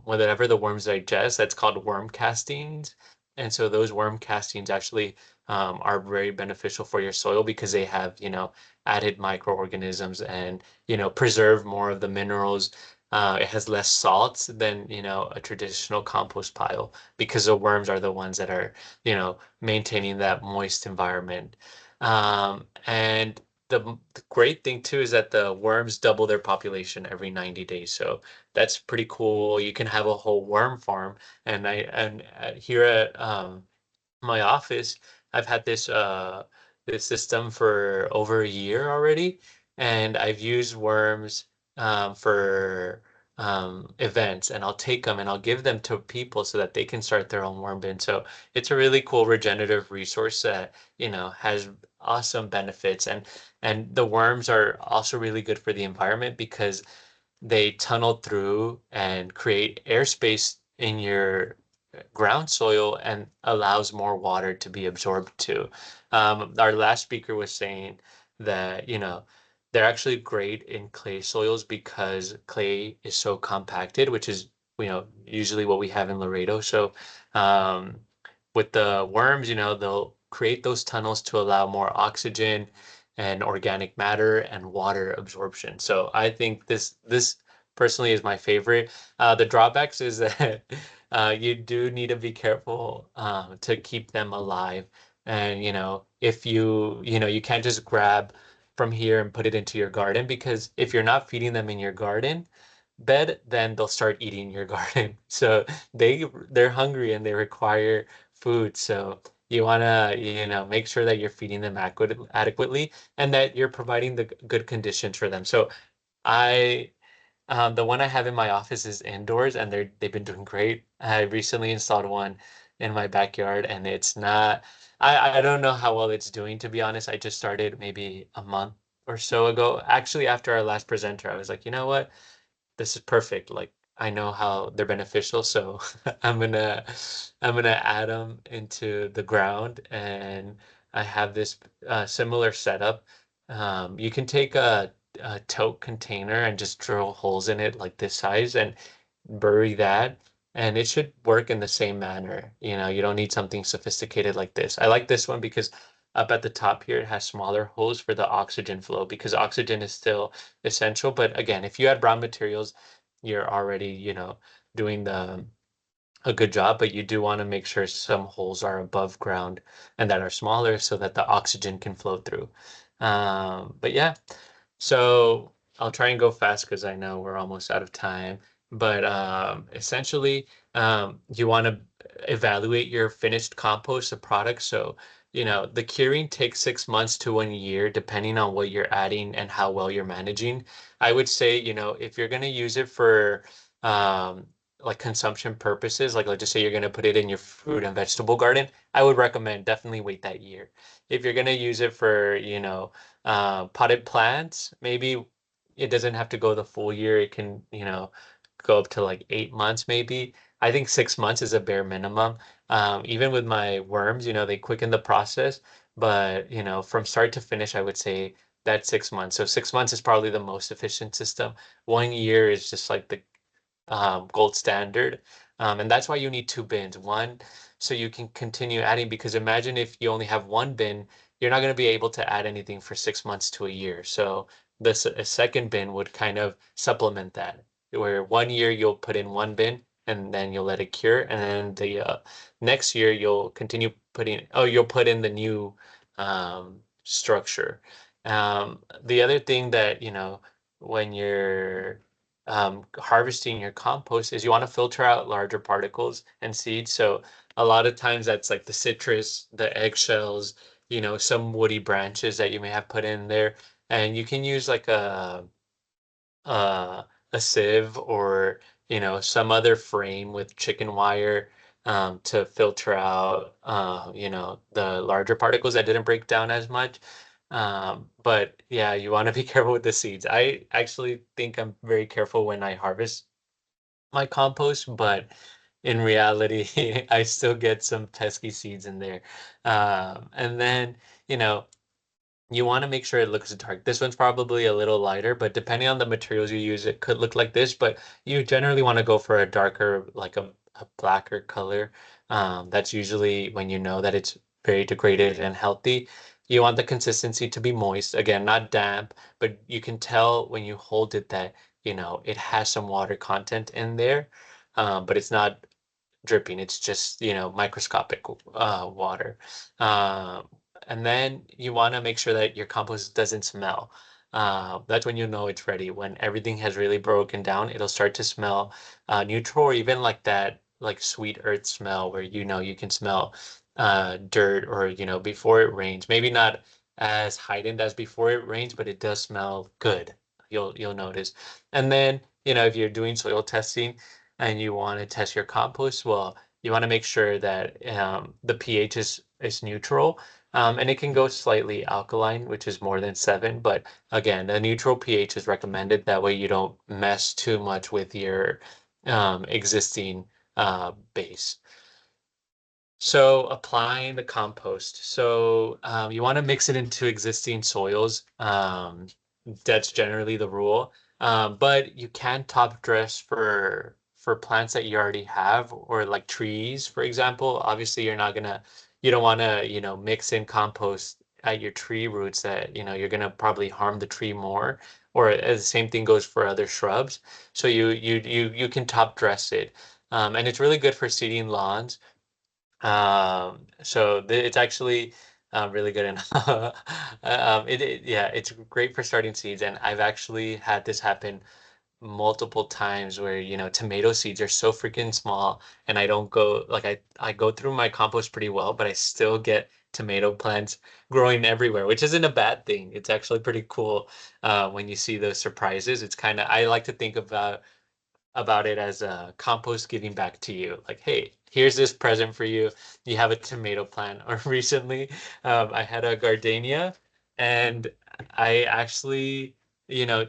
whatever the worms digest, that's called worm castings. And so those worm castings actually are very beneficial for your soil because they have, added microorganisms and, preserve more of the minerals. It has less salts than, a traditional compost pile because the worms are the ones that are, maintaining that moist environment. And the great thing too is that the worms double their population every 90 days. So that's pretty cool. You can have a whole worm farm. And here at my office, I've had this system for over a year already, and I've used worms for events, and I'll take them and I'll give them to people so that they can start their own worm bin. So it's a really cool regenerative resource that, has awesome benefits, and the worms are also really good for the environment because they tunnel through and create airspace in your ground soil and allows more water to be absorbed too. Our last speaker was saying that, they're actually great in clay soils because clay is so compacted, which is, usually what we have in Laredo. So, with the worms, they'll create those tunnels to allow more oxygen and organic matter and water absorption. So I think this personally is my favorite. The drawbacks is that you do need to be careful to keep them alive. And if you can't just grab from here and put it into your garden, because if you're not feeding them in your garden bed, then they'll start eating your garden. So they're hungry and they require food. So you want to, make sure that you're feeding them adequately and that you're providing the good conditions for them. So I the one I have in my office is indoors, and they've been doing great. I recently installed one in my backyard, and it's not. I don't know how well it's doing, to be honest. I just started maybe a month or so ago. Actually, after our last presenter, I was like, you know what? This is perfect. Like I know how they're beneficial, so I'm gonna add them into the ground, and I have this similar setup. You can take a tote container and just drill holes in it like this size and bury that, and it should work in the same manner. You don't need something sophisticated like this. I like this one because up at the top here, it has smaller holes for the oxygen flow because oxygen is still essential. But again, if you add brown materials, you're already, doing a good job, but you do want to make sure some holes are above ground and that are smaller so that the oxygen can flow through. But yeah, so I'll try and go fast because I know we're almost out of time. But essentially, you want to evaluate your finished compost, the product. So, the curing takes 6 months to 1 year, depending on what you're adding and how well you're managing. I would say, if you're going to use it for um, like consumption purposes, like let's just say you're going to put it in your fruit and vegetable garden, I would recommend definitely wait that year. If you're going to use it for, potted plants, maybe it doesn't have to go the full year. It can, go up to like 8 months maybe. I think 6 months is a bare minimum. Even with my worms, they quicken the process, but from start to finish, I would say that's 6 months. So 6 months is probably the most efficient system. 1 year is just like the gold standard. And that's why you need two bins. One, so you can continue adding, because imagine if you only have one bin, you're not going to be able to add anything for 6 months to a year. So this a second bin would kind of supplement that, where 1 year you'll put in one bin and then you'll let it cure, and then the next year you'll continue you'll put in the new structure. The other thing that, when you're harvesting your compost is you want to filter out larger particles and seeds. So a lot of times that's like the citrus, the eggshells, some woody branches that you may have put in there. And you can use like uh, a sieve or, some other frame with chicken wire to filter out, the larger particles that didn't break down as much. But yeah, you want to be careful with the seeds. I actually think I'm very careful when I harvest my compost, but in reality, I still get some pesky seeds in there. And then, you know, you want to make sure it looks dark. This one's probably a little lighter, but depending on the materials you use, it could look like this, but you generally want to go for a darker, like a blacker color. That's usually when you know that it's very degraded and healthy. You want the consistency to be moist, again, not damp, but you can tell when you hold it that, it has some water content in there, but it's not dripping. It's just, microscopic water. Um, and then you want to make sure that your compost doesn't smell. That's when you know it's ready. When everything has really broken down, it'll start to smell neutral, or even like that, like sweet earth smell, where you can smell dirt, or before it rains. Maybe not as heightened as before it rains, but it does smell good. You'll notice. And then, if you're doing soil testing and you want to test your compost, well, you want to make sure that the pH is neutral. And it can go slightly alkaline, which is more than 7. But again, a neutral pH is recommended. That way you don't mess too much with your existing base. So applying the compost. So you want to mix it into existing soils. That's generally the rule. But you can top dress for plants that you already have, or like trees, for example. Obviously, you don't want to, mix in compost at your tree roots that, you're gonna probably harm the tree more. Or the same thing goes for other shrubs. So you can top dress it. And it's really good for seeding lawns. So it's actually really good, and yeah, it's great for starting seeds. And I've actually had this happen multiple times where, tomato seeds are so freaking small, and I don't go like I go through my compost pretty well, but I still get tomato plants growing everywhere, which isn't a bad thing. It's actually pretty cool when you see those surprises. It's kind of, I like to think about it as a compost giving back to you. Like, hey, here's this present for you. You have a tomato plant. Or recently, I had a gardenia, and I actually,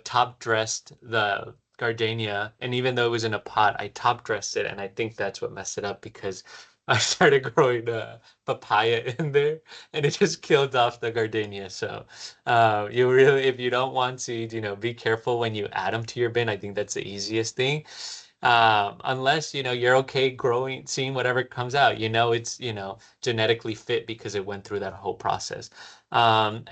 top dressed the gardenia. And even though it was in a pot, I top dressed it. And I think that's what messed it up, because I started growing papaya in there, and it just killed off the gardenia. So you really, if you don't want seeds, be careful when you add them to your bin. I think that's the easiest thing. Unless, you're okay growing, seeing whatever comes out, it's, genetically fit because it went through that whole process. And,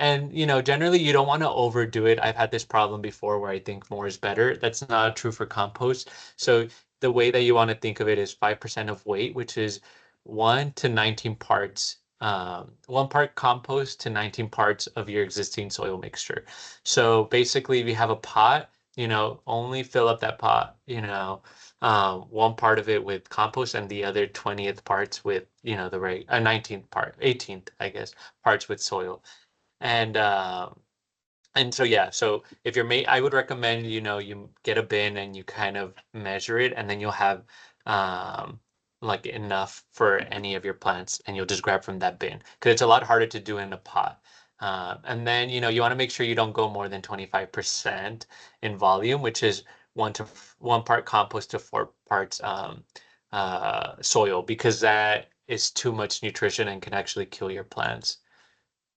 generally you don't want to overdo it. I've had this problem before where I think more is better. That's not true for compost. So the way that you want to think of it is 5% of weight, which is 1 to 19 parts 1 part compost to 19 parts of your existing soil mixture. So basically, if you have a pot, only fill up that pot, 1 part of it with compost and the other 20th parts with, the 19th part, 18th, I guess, parts with soil. And so yeah, so if you're I would recommend, you get a bin and you kind of measure it, and then you'll have um like enough for any of your plants, and you'll just grab from that bin because it's a lot harder to do in a pot. And then, you want to make sure you don't go more than 25% in volume, which is 1 part compost to 4 parts soil, because that is too much nutrition and can actually kill your plants.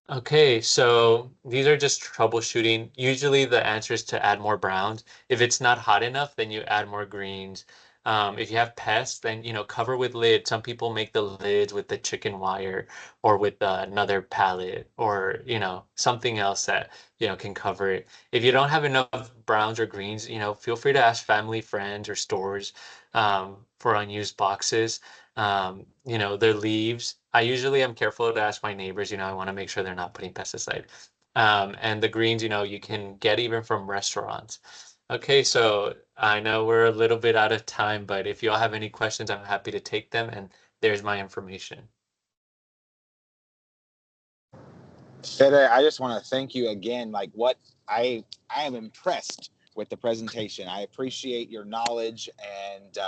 Okay, so these are just troubleshooting. Usually the answer is to add more browns. If it's not hot enough, then you add more greens. If you have pests, then cover with lid. Some people make the lids with the chicken wire or with another pallet, or something else that can cover it. If you don't have enough browns or greens, feel free to ask family, friends, or stores for unused boxes. Their leaves. I usually am careful to ask my neighbors, I want to make sure they're not putting pesticide. And the greens, you can get even from restaurants. Okay, so I know we're a little bit out of time, but if you all have any questions, I'm happy to take them, and there's my information. Fede, I just want to thank you again. Like what I am impressed with the presentation. I appreciate your knowledge and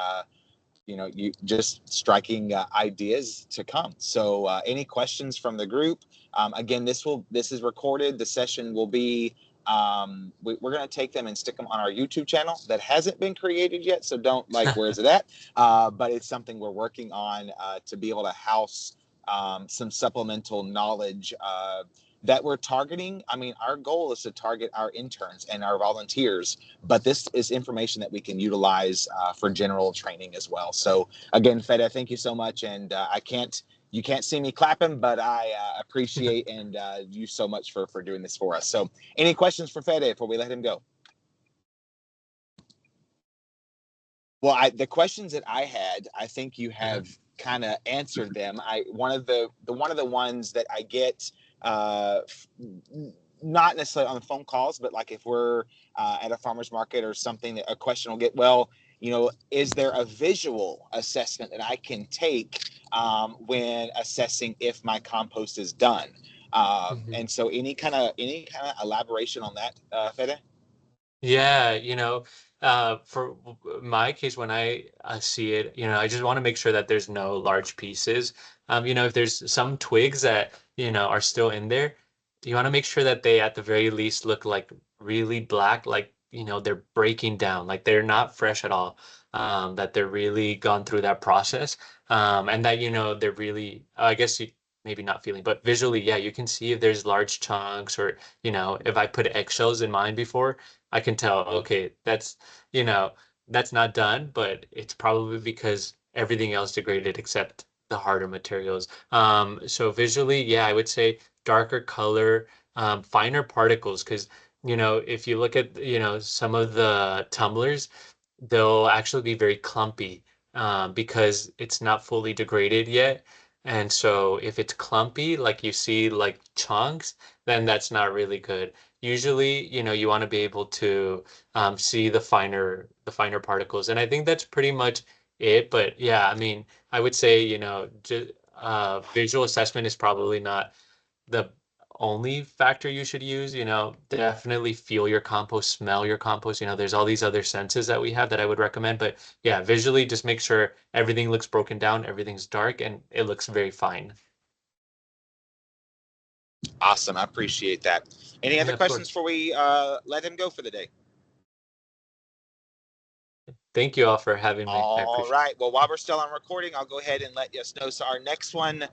you just striking ideas to come. So any questions from the group? Again, this is recorded. The session will be we're going to take them and stick them on our YouTube channel that hasn't been created yet. So don't where's it at? But it's something we're working on to be able to house some supplemental knowledge that we're targeting. I mean, our goal is to target our interns and our volunteers, but this is information that we can utilize for general training as well. So again, Fede, thank you so much. And you can't see me clapping, but I appreciate and you so much for doing this for us. So any questions for Fede before we let him go? Well, the questions that I had, I think you have kind of answered them. One of the ones that I get, not necessarily on the phone calls, but like if we're at a farmer's market or something, a question will get, well, is there a visual assessment that I can take when assessing if my compost is done? And so any kind of elaboration on that, Fede? Yeah, for my case, when I see it, I just want to make sure that there's no large pieces. If there's some twigs that, are still in there, you want to make sure that they at the very least look like really black, like, they're breaking down, like they're not fresh at all, that they're really gone through that process. And that, they're really, I guess you maybe not feeling, but visually, yeah, you can see if there's large chunks, or, if I put eggshells in mine before, I can tell, okay, you know, that's not done, but it's probably because everything else degraded except the harder materials. So visually, yeah, I would say darker color, finer particles, because, if you look at, some of the tumblers, they'll actually be very clumpy, because it's not fully degraded yet. And so if it's clumpy, like you see like chunks, then that's not really good. Usually, you want to be able to see the finer particles, and I think that's pretty much it. But yeah, I mean, I would say, visual assessment is probably not the only factor you should use. Definitely feel your compost, smell your compost. There's all these other senses that we have that I would recommend. But yeah, visually, just make sure everything looks broken down, everything's dark, and it looks very fine. Awesome. I appreciate that. Any Yeah, other of questions course. before we let him go for the day? Thank you all for having me. I All appreciate right. Well, while we're still on recording, I'll go ahead and let us know. So our next one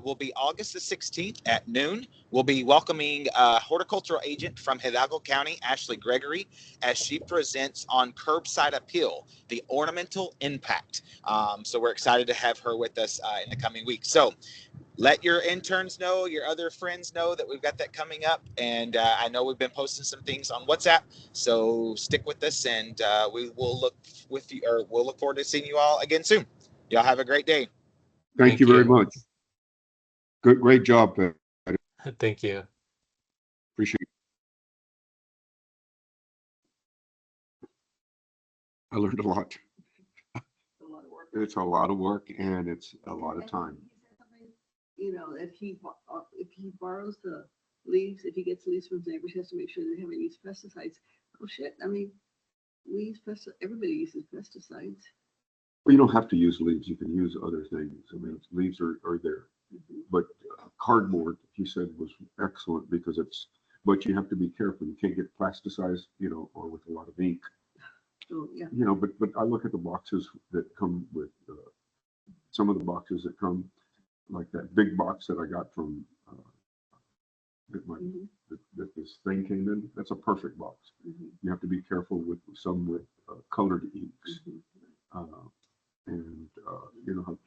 will be August the 16th at noon. We'll be welcoming horticultural agent from Hidalgo County, Ashley Gregory, as she presents on Curbside Appeal, the ornamental impact. So we're excited to have her with us in the coming weeks. So let your interns know, your other friends know that we've got that coming up. And I know we've been posting some things on WhatsApp. So stick with us, and we will we'll look forward to seeing you all again soon. Y'all have a great day. Thank Thank you very you. much. Good, great job, Fede. Thank you. Appreciate it. I learned a lot. It's a lot of work and it's a lot of time. You know, if he borrows the leaves, if he gets leaves from his neighbors, he has to make sure they haven't used pesticides. Oh shit! I mean, we use everybody uses pesticides. Well, you don't have to use leaves. You can use other things. I mean, leaves are there. Mhm. But cardboard, you said, was excellent because it's, but you have to be careful. You can't get plasticized, you know, or with a lot of ink. So yeah. You know, but I look at the boxes that come with some of the boxes that come, like that big box that I got from that, Mhm. that this thing came in. That's a perfect box. Mhm. You have to be careful with some with colored inks, Mhm. and you know,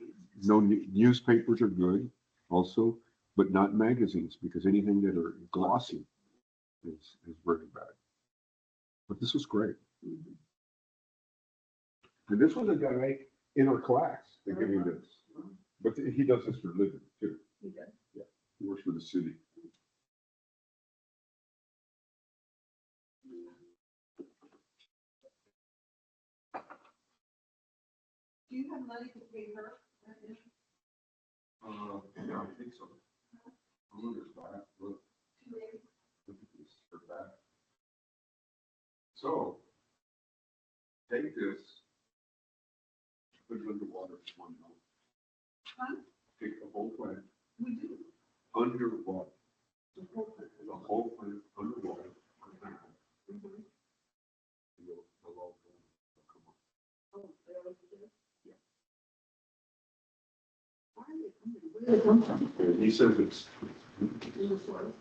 no newspapers are good also, but not magazines because anything that are glossy is very bad. But this was great. Mhm. And this was a guy in our class that gave me this. But he does this for a living too. Okay. Yeah, he works for the city. Do you have money to pay her? Yeah, I think so. I wonder if I have to look. Look at this, her back. So, take this, put it underwater for 1 month. Huh? Take the whole plant We do. underwater. The whole thing. The whole plant underwater. Mhm. The whole thing will come up. Oh, they always do? Yeah. Why are they coming? Where do they come from? And he says it's. In the soil.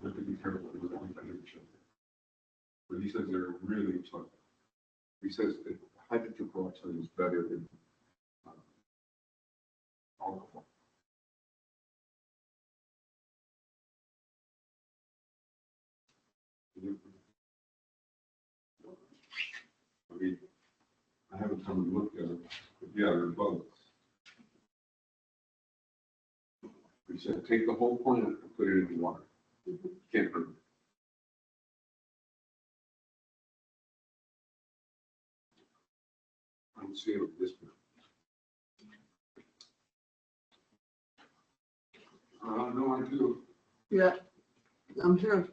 Have to be careful with the each other. But he says they're really tough. He says that hydrogen peroxide is better than alcohol. I mean, I haven't come and looked at it, but yeah, they're both. He said, take the whole plant and put it in the water. Can't hurt it. I don't see it with this one. No, I do. Yeah, I'm sure.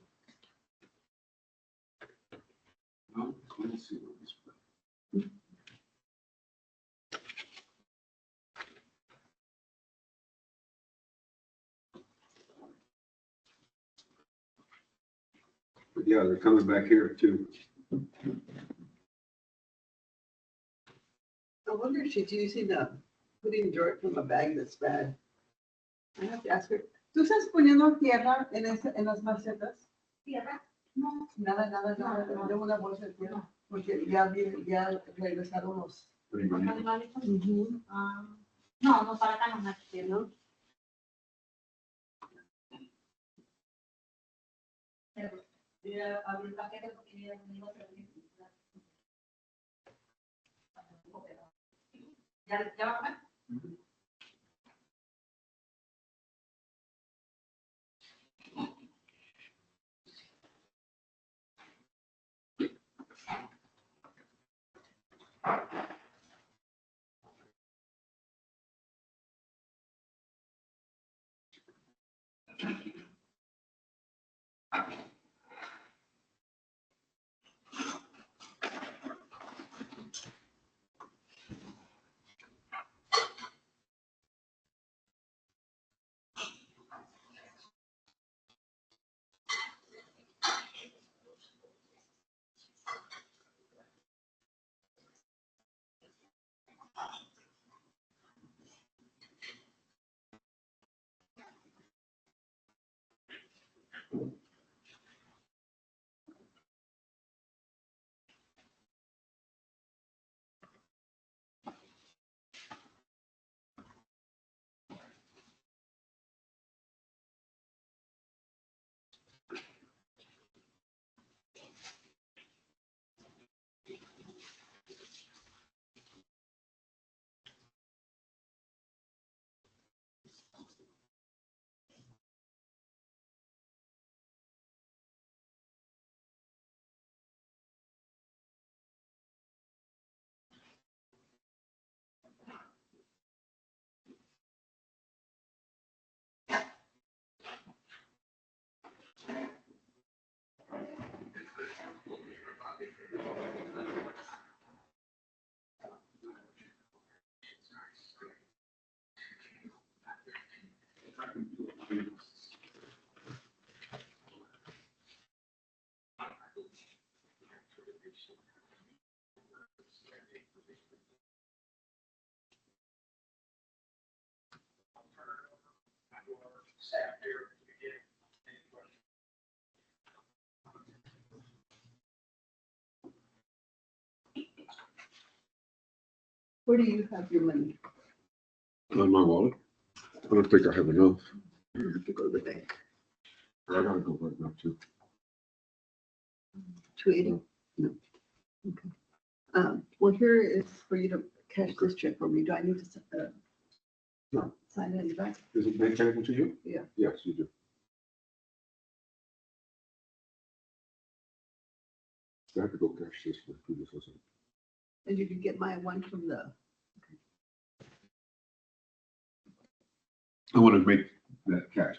No, let me see what this one. But yeah, they're coming back here too. I wonder if she's using putting dirt from a bag that's bad. I have to ask her. ¿Tú estás poniendo tierra en las macetas? Tierra, No, nada, No. de una bolsa de tierra. Porque ya regresaron los. los animales. Ujú. No, para acá no me tierra. Voy a abrir el paquete porque ya me iba a servir. ¿Ya va a comer? Where do you have your money? On my wallet. I don't think I have enough. You have to go to the bank. I gotta go right now too. 280? No. Okay. Well, here is for you to cash this check for me. Do I need to No. sign it in the back? Is it bank anything to you? Yeah. Yes, you do. I have to go cash this for previous lesson. And you can get my one from the, I want to make that cash.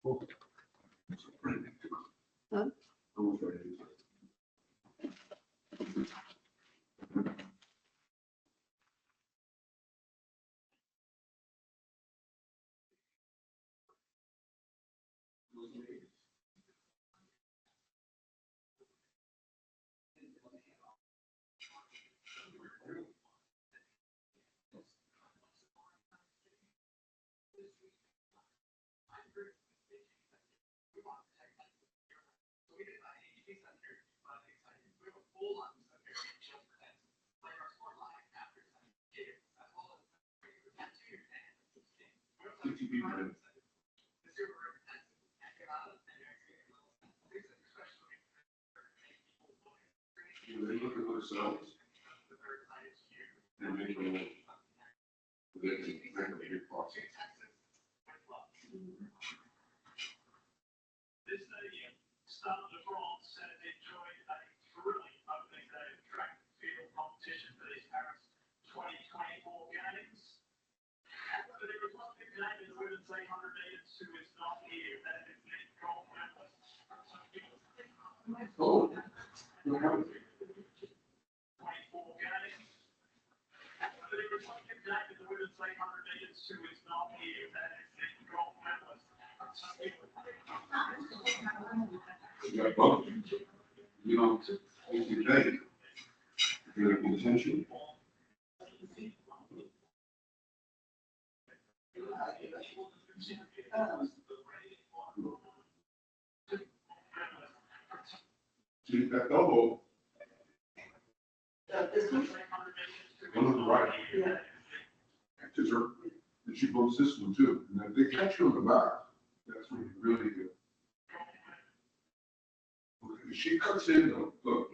Oh. Huh? Almost ready. They look at themselves and make a little, they can make a big process. This stadium started to France and it enjoyed a thrilling opening day of track and field competition for these Paris 2024 games. But it was not big game in the women's 800 meters who is not here. That is the gold medalist. Oh, look how 24 games. But it was not big game in the women's 800 meters who is not here. That is the gold medalist. you got both. You know, if you think, you're gonna be attention. See, that elbow, this one? one on the right, Yeah. because her, and she blows this one too, and if they catch you on the back, that's when you really good. If she cuts in, look,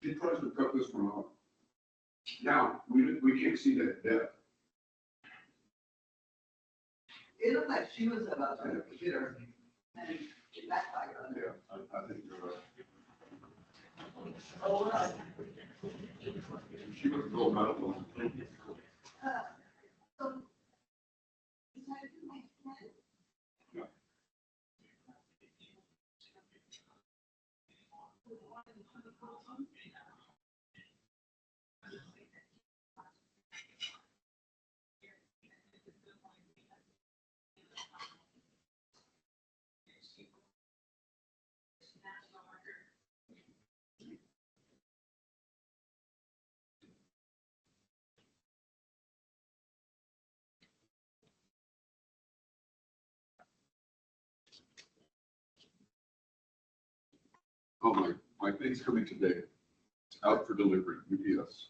she tries to cut this one off. Now, we can't see that depth. It looked like she was about to hit her and it backfired on her. Yeah, I think you're right. Oh, right. She was a gold medal. So, Oh, my thing's coming today. It's out for delivery, UPS.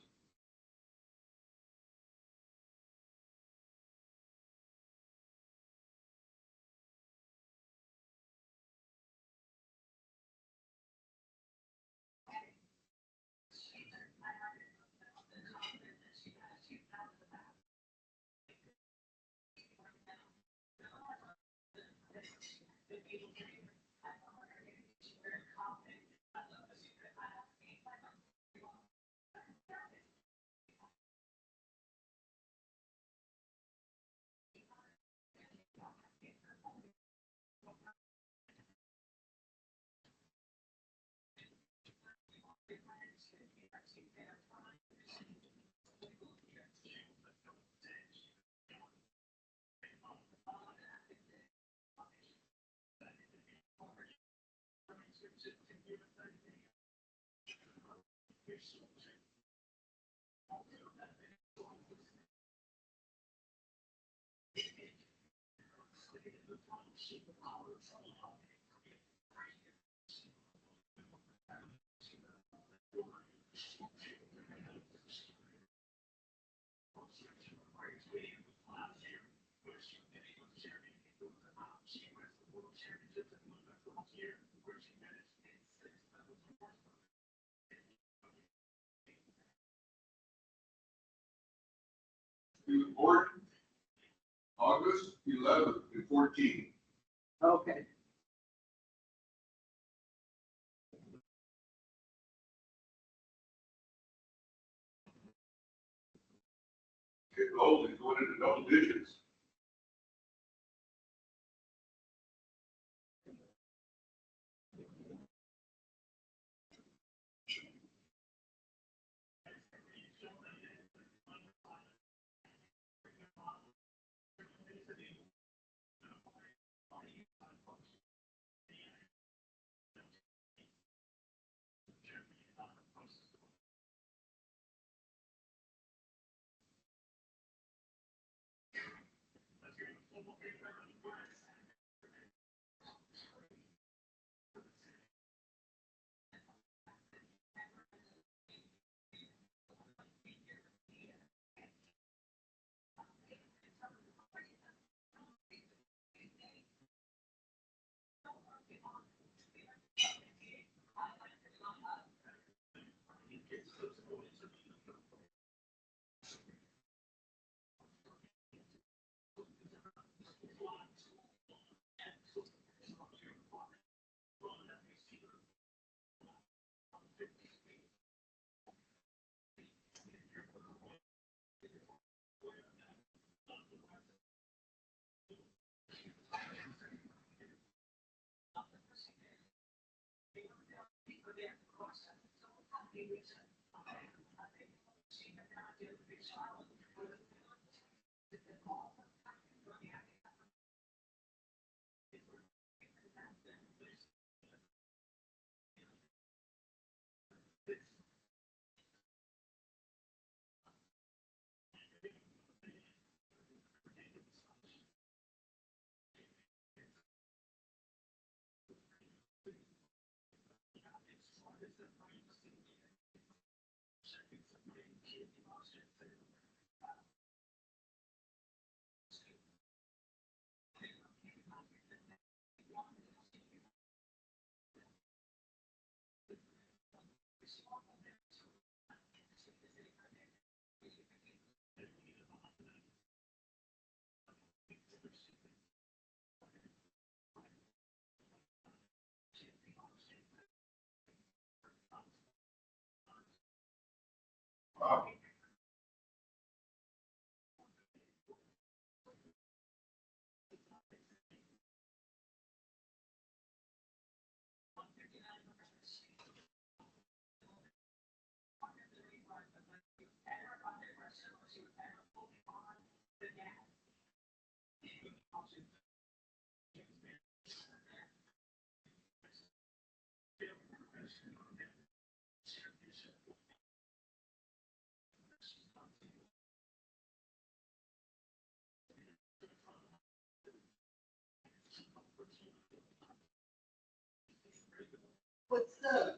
He was born August 11th and 14th. Okay. Getting old, he's going into double digits. Wow. What's the?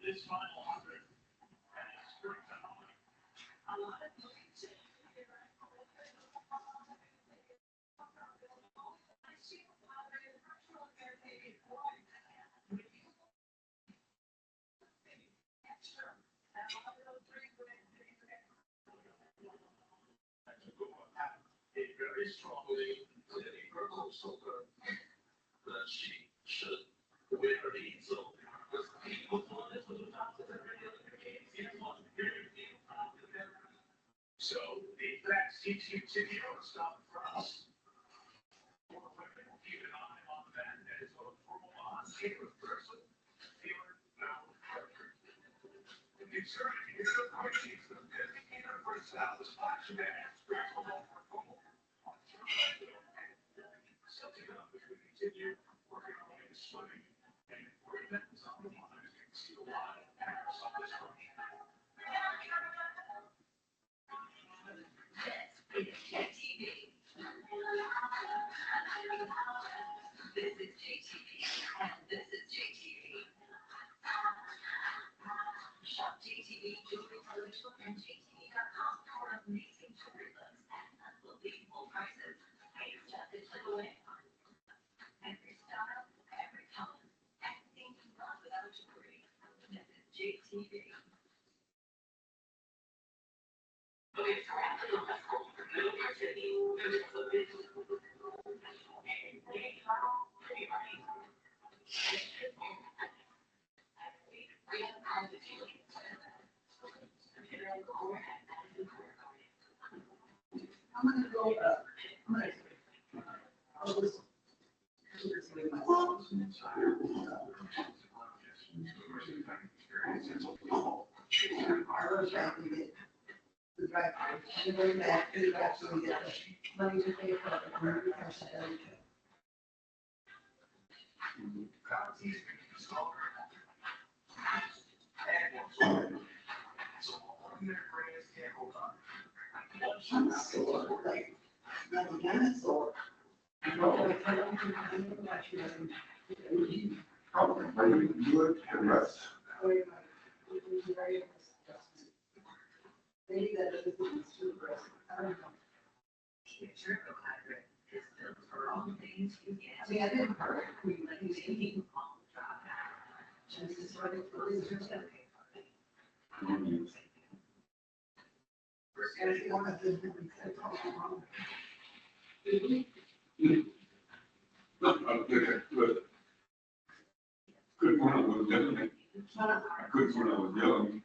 this final 100 and it's spring phenomenon. A very strongly purple soda that she should wear these. So the fact CCTV don't stop for us. More women will keep an eye on that as a formal on-secret person. Feeling no pressure. Concerning the questions of the first house, flashback, something up if we continue working on this swimming and we're in some of the lines, you can see a lot of Paris on this one. This is JTV, and this is JTV. Shop JTV Jewelry Solution and JTV.com for amazing jewelry looks at unbelievable prices. Pay your just away. Every style, every color, everything you love without jewelry. This is JTV. Okay, so after the last call, little activity, there's a bit of I'm gonna go, I'm gonna. I'll just- I was trying to get the drive, and then back, to actually get the money to pay for it, and we cash it out. I'm sore, like a dinosaur. Probably do it and rest. Maybe that is too aggressive. I don't know. I mean, I didn't hurt. Jesus, what it is, and if you want to do Good when I was young. Good when I was young.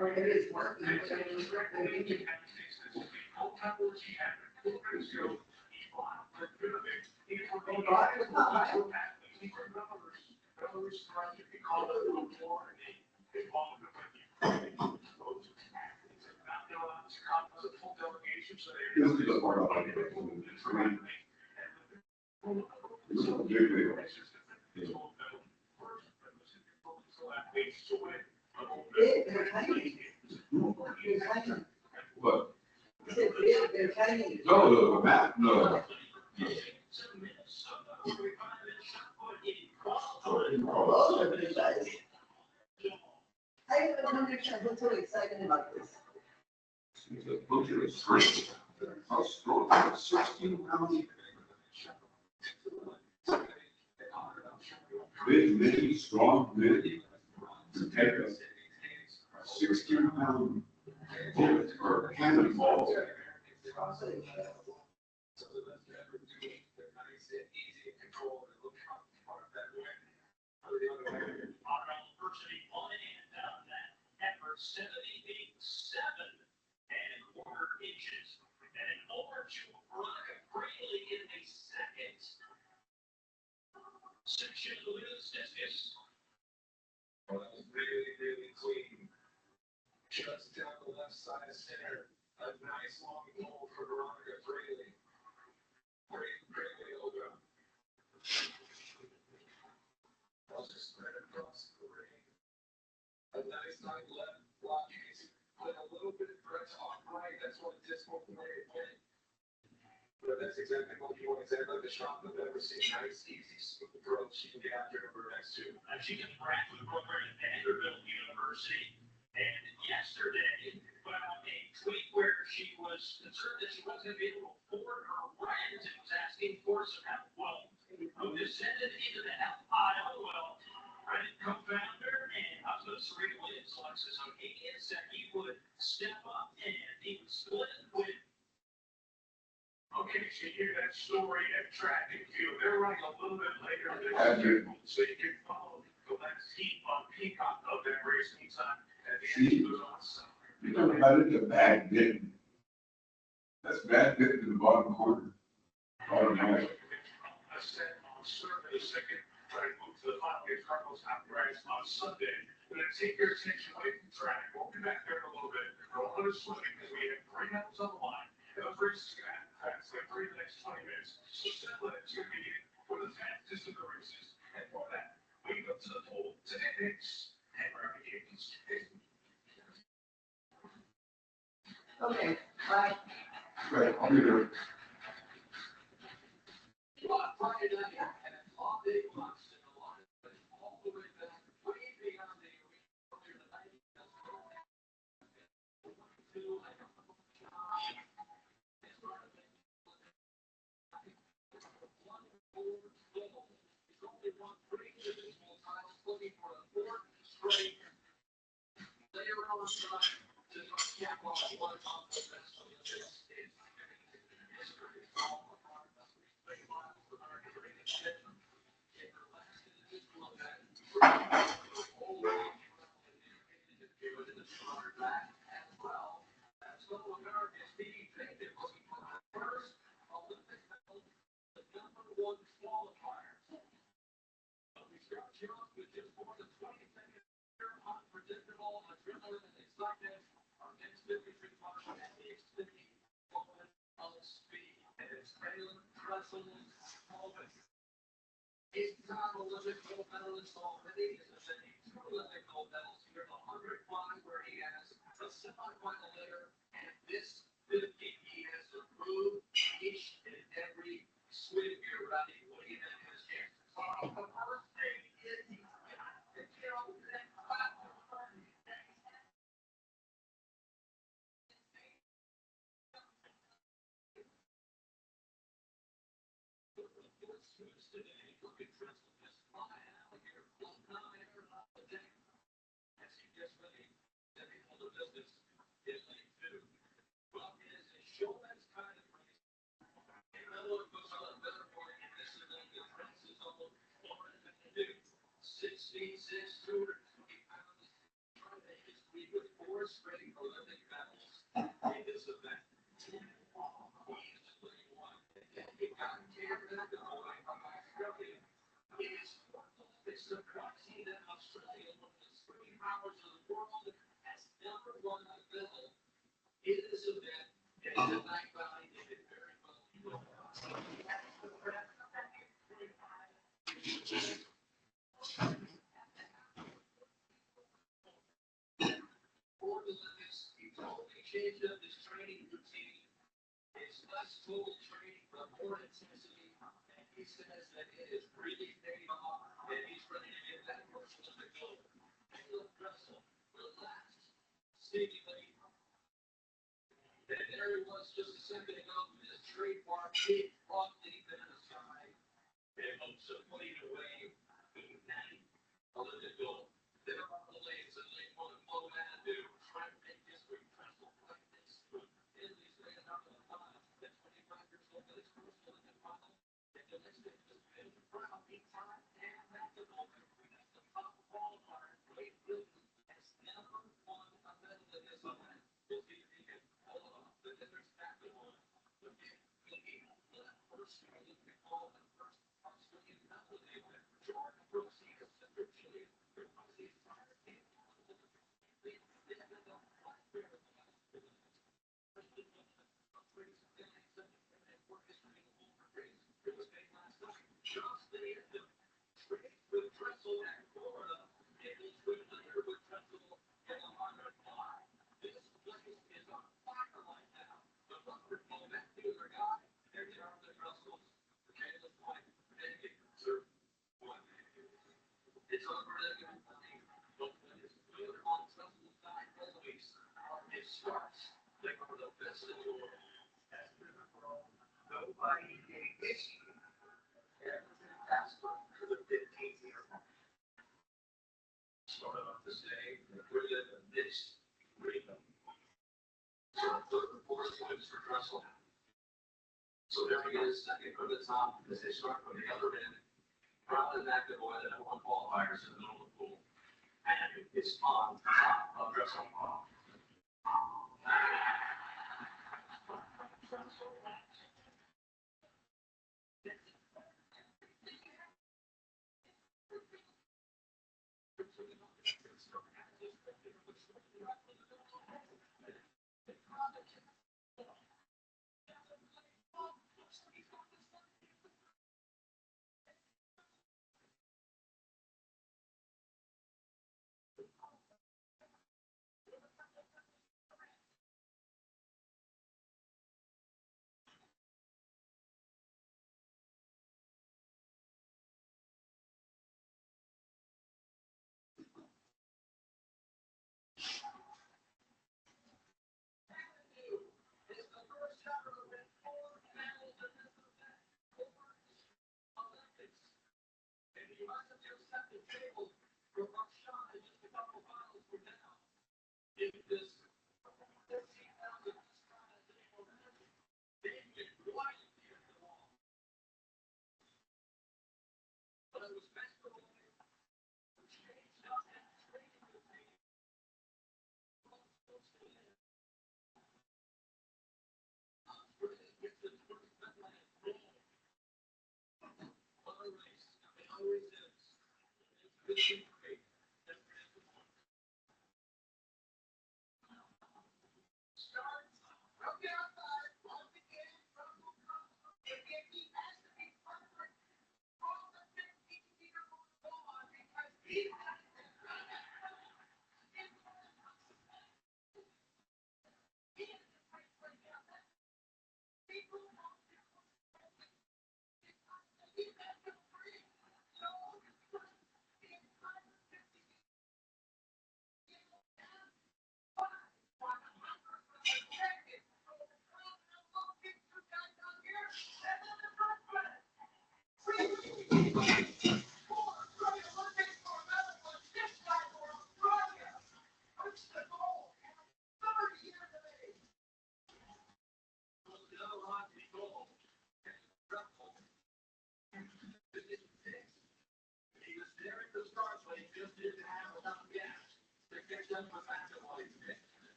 or maybe it's working, but it's working. This is the part I like. It's a big deal. They're tiny. They're tiny. But, They're tiny. no, the map, no. Oh, those are big guys. I haven't understood what's so excited about this. Look at it, three. I'll scroll down 16 pounds. Big, mini, strong, mid. To take a 16-pound bullet or cannonball. Inches and an over to Veronica Braley in a second. Section of the discus. Well, that was really, really clean. Just down the left side of center. A nice long goal for Veronica Braley. Great yoga. I'll just spread across the ring. A nice high left block case with a little bit of press off right. That's what this whole play went. but that's exactly what you want. Exactly like the shop I've ever seen. Nice, easy, smooth growth. She can get out there over next to. She can graduate program at Vanderbilt University. And yesterday, put out a tweet where she was concerned that she wasn't going to be able to afford her rent and was asking for some help. Well, who descended into the help pile? Well, Reddit co-founder and husband of Serena Williams, Alexis Ohanian, said he would step up and he would split with. Okay, so you hear that story at track and field. They're running a little bit later than scheduled, so you can follow the last heat on Peacock of that race anytime at the end of the summer. You know how to get bad bitten. That's bad bitten in the bottom corner. Automatic. I said on Sunday, second, try to move to the final game Cardinals outright on Sunday. We're going to take your attention away from track. We'll be back there in a little bit. We're on to swimming because we have 3 hours on the line. And the race is going to happen fast, like 3 the next 20 minutes. So settle in, tune in for the fastest of the races. And for that, we go to the pool to the picks and ramifications. Okay, bye. Right, I'll be there. Friday night and all day long, and a lot of it all the way back, way beyond the change up his training routine. It's less total training, but more intensity. And he says that it is really paying off, and he's ready to get that person to the goal. Caleb Russell, relaxed, seemingly. And there he was just a second ago with his trademark big front leap in his eye. In hopes of putting away the night of the goal. There are the lanes that they want to blow out and do, trying to make history wrestle like this. In these days, out of the time, at 25 years old, it's crucial in the final. And the next thing is been proud, big time, and that's the moment. That's the top qualifier. Great Britain has never won a medal in this event. We'll see if he can pull it off. But then there's back to one. But the first really call the first Australian medal in the event. Jordan Brooks, he is Central Chile. So there it is, second from the top, as they start from the other end, probably not good oil that one qualifiers in the middle of the pool. And it's on top of dressing off.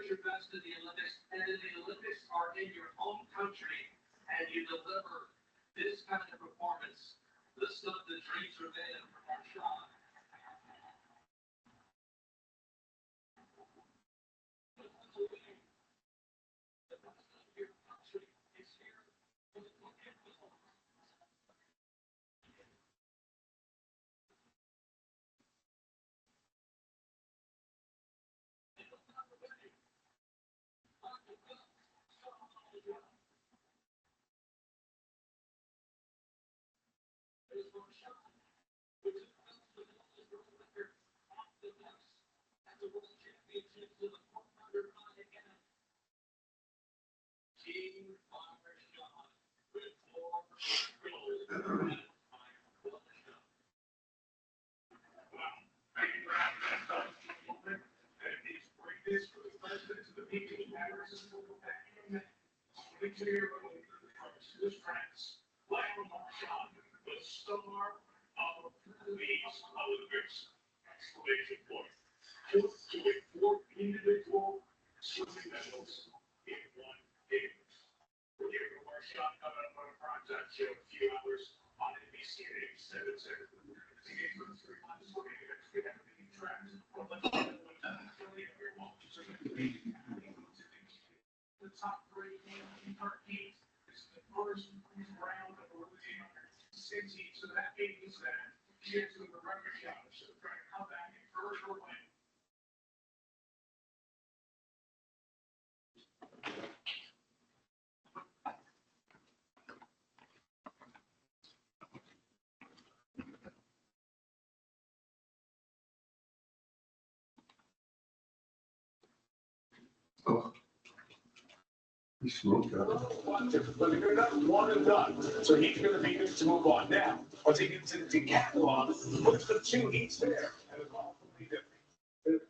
always your best in the Olympics, and then the Olympics are in your home country, and you deliver this kind of performance, the stuff that dreams are made of from our shot. Lionel Marchand, the star of these Olympics! Exclamation point. Just to win 4 individual swimming medals in one game. Diego Marchand coming up on a primetime show in a few hours on NBC at 87. Teenage Mutant Ninja Turtles swimming events we have been tracked. Well, let's get it. The top 3 teams is the first round of routine. 6 teams, so that means that kids with a record shot should try to come back and first or win. Oh, he smoked that. But you're not one and done, so he's going to be good to move on now. Once he gets into decathlon, puts the 2 heats there, and it's all completely different.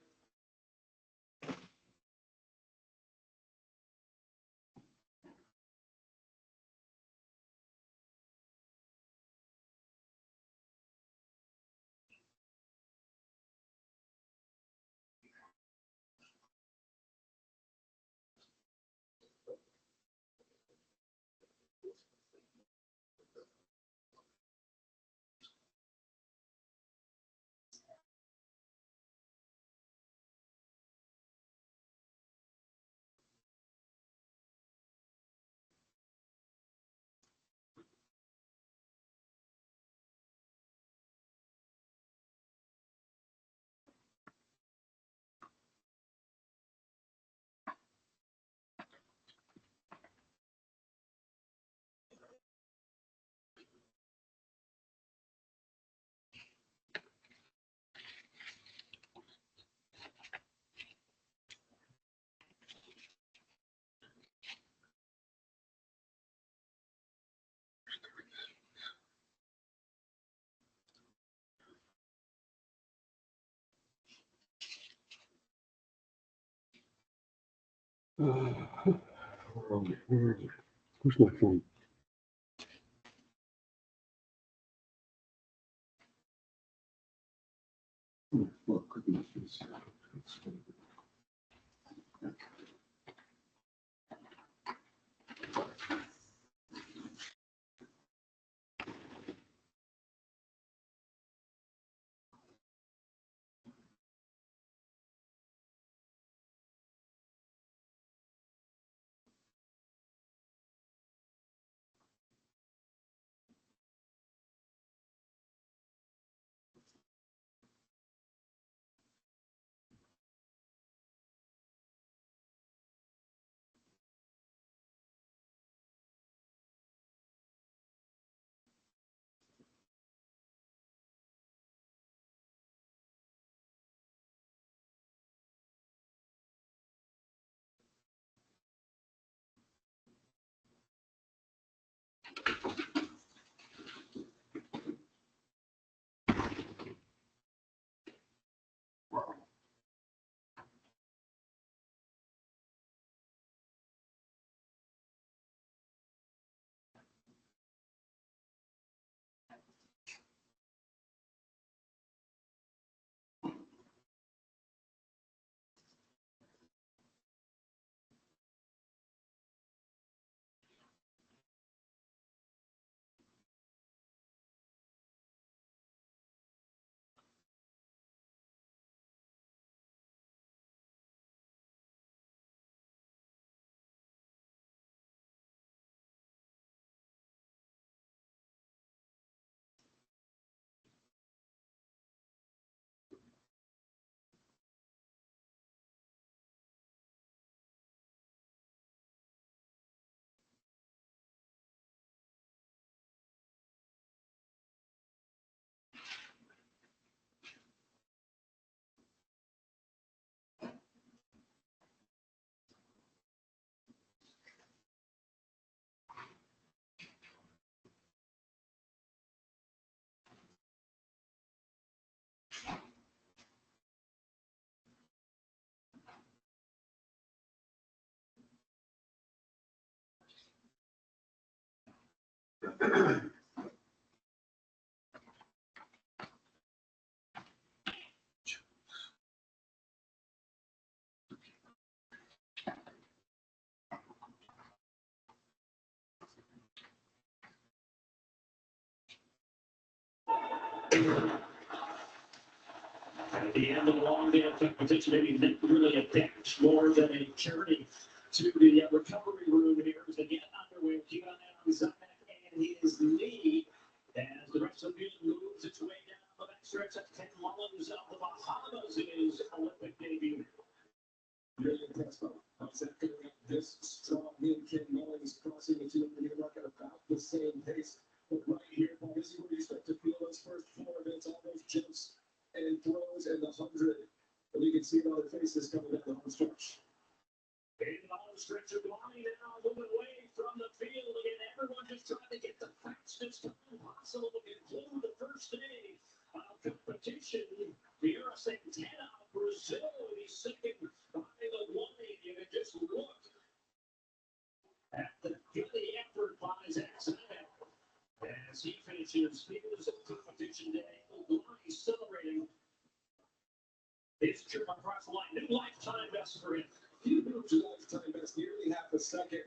Where is it? Where's my phone? Oh, look, goodness, it's- At the end of a long day of competition, maybe not really a dash, more than a journey to the recovery room here as they get underway. Keep an eye on Zamek and his knee as the rest of the field moves its way down the backstretch at Ken Mullins of the Bahamas in his Olympic debut. Really impressed by Zach coming up this strong. He and Ken Mullins crossing the two and rock at about the same pace. But right here, Paul, this is where you start to feel those first 4 minutes, all those jumps and throws and the 100. And you can see it on their faces coming down the home stretch. In the home stretch of line now, moving away from the field, and everyone just trying to get the fastest time possible to conclude the first day of competition. Vieira Santana of Brazil, he's second behind the line, and just look at the giddy effort by Zach Zamek as he finishes his competition day. He's celebrating his trip across the line. New lifetime best for him. He moved to lifetime best nearly half a second.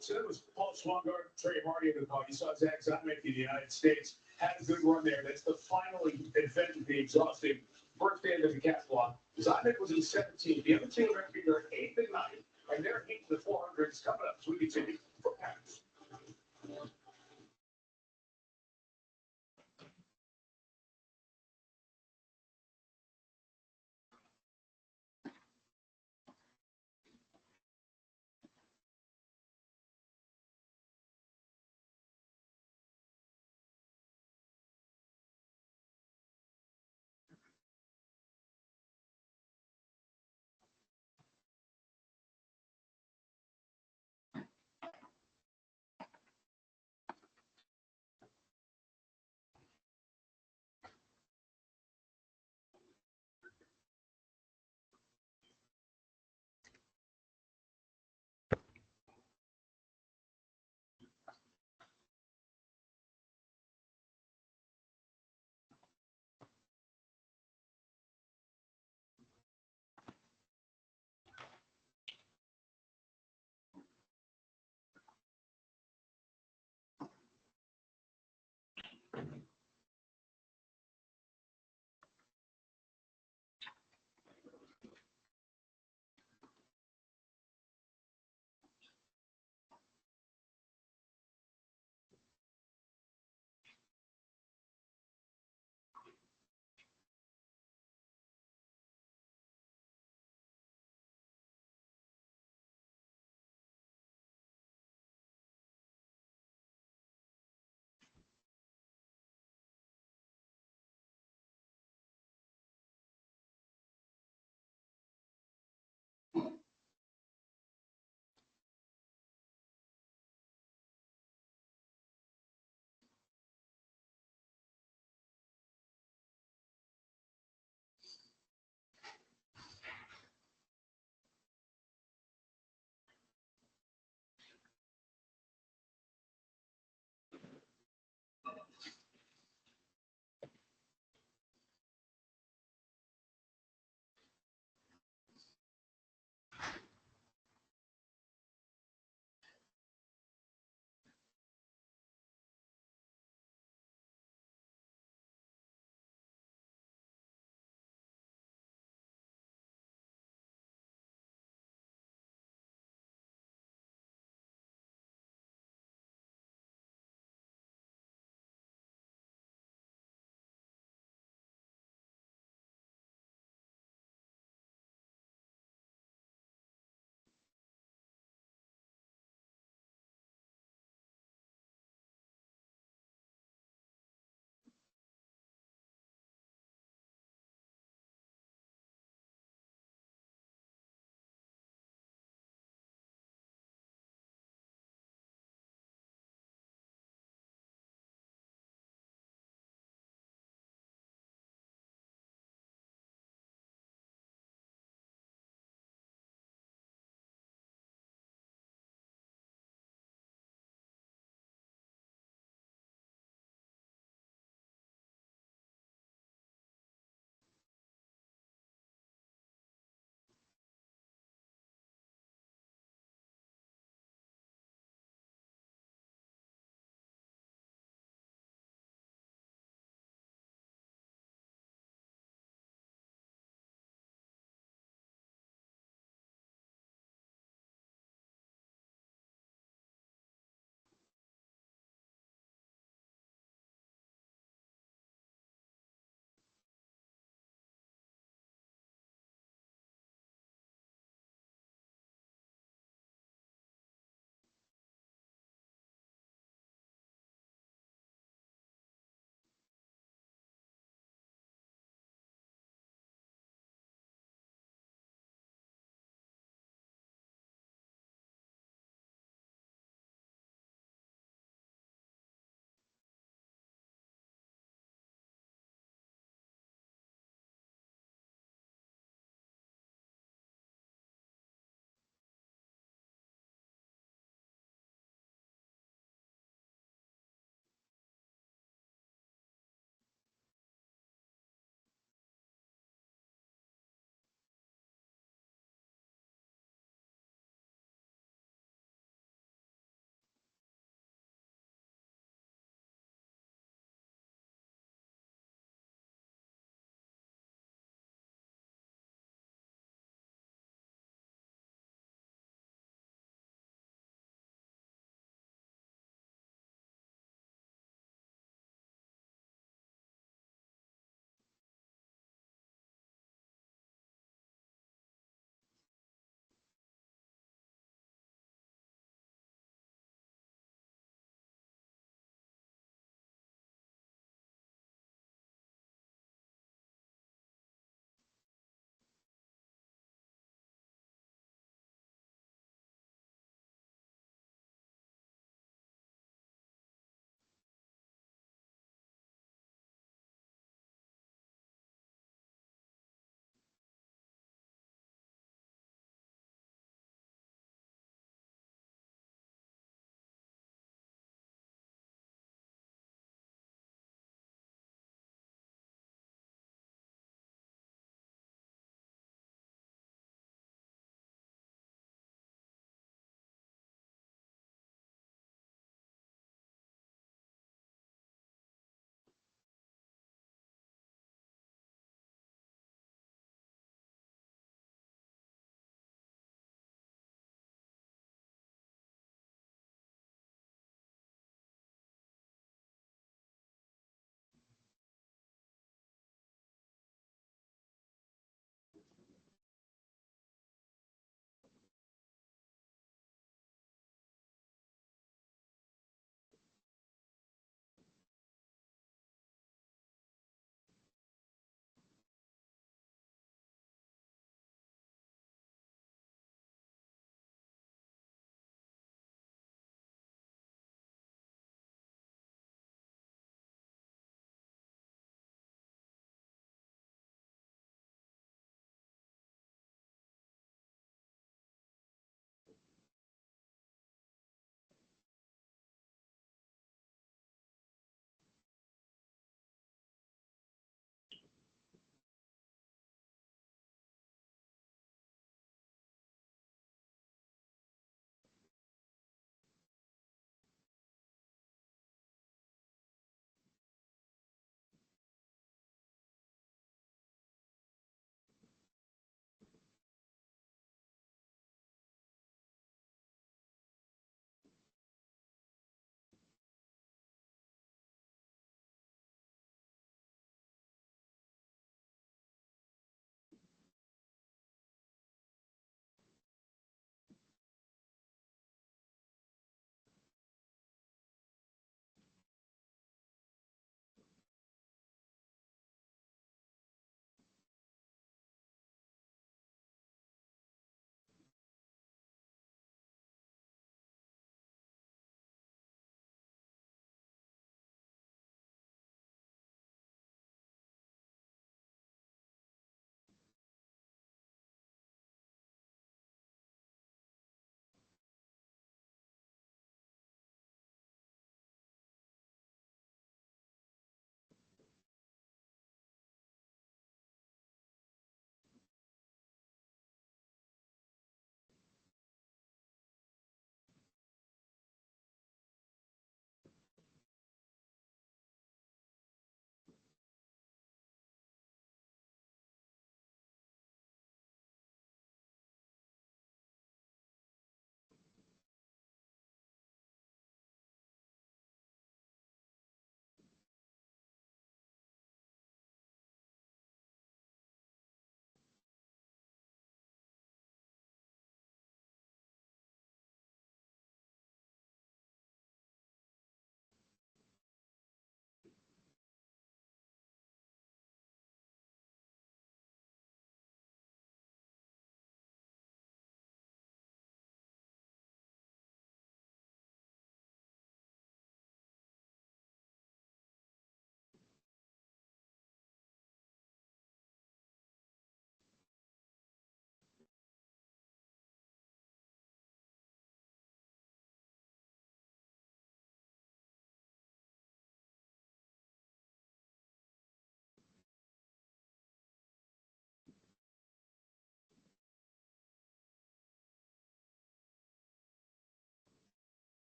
So that was Paul Swangard, Trey Hardy of the call. You saw Zach Zamek in the United States. Had a good run there. That's the final event of the exhaustive first day of the decathlon. Zamek was in 17th. The other two are in 8th and 9th. And they're into the 400s coming up as we continue.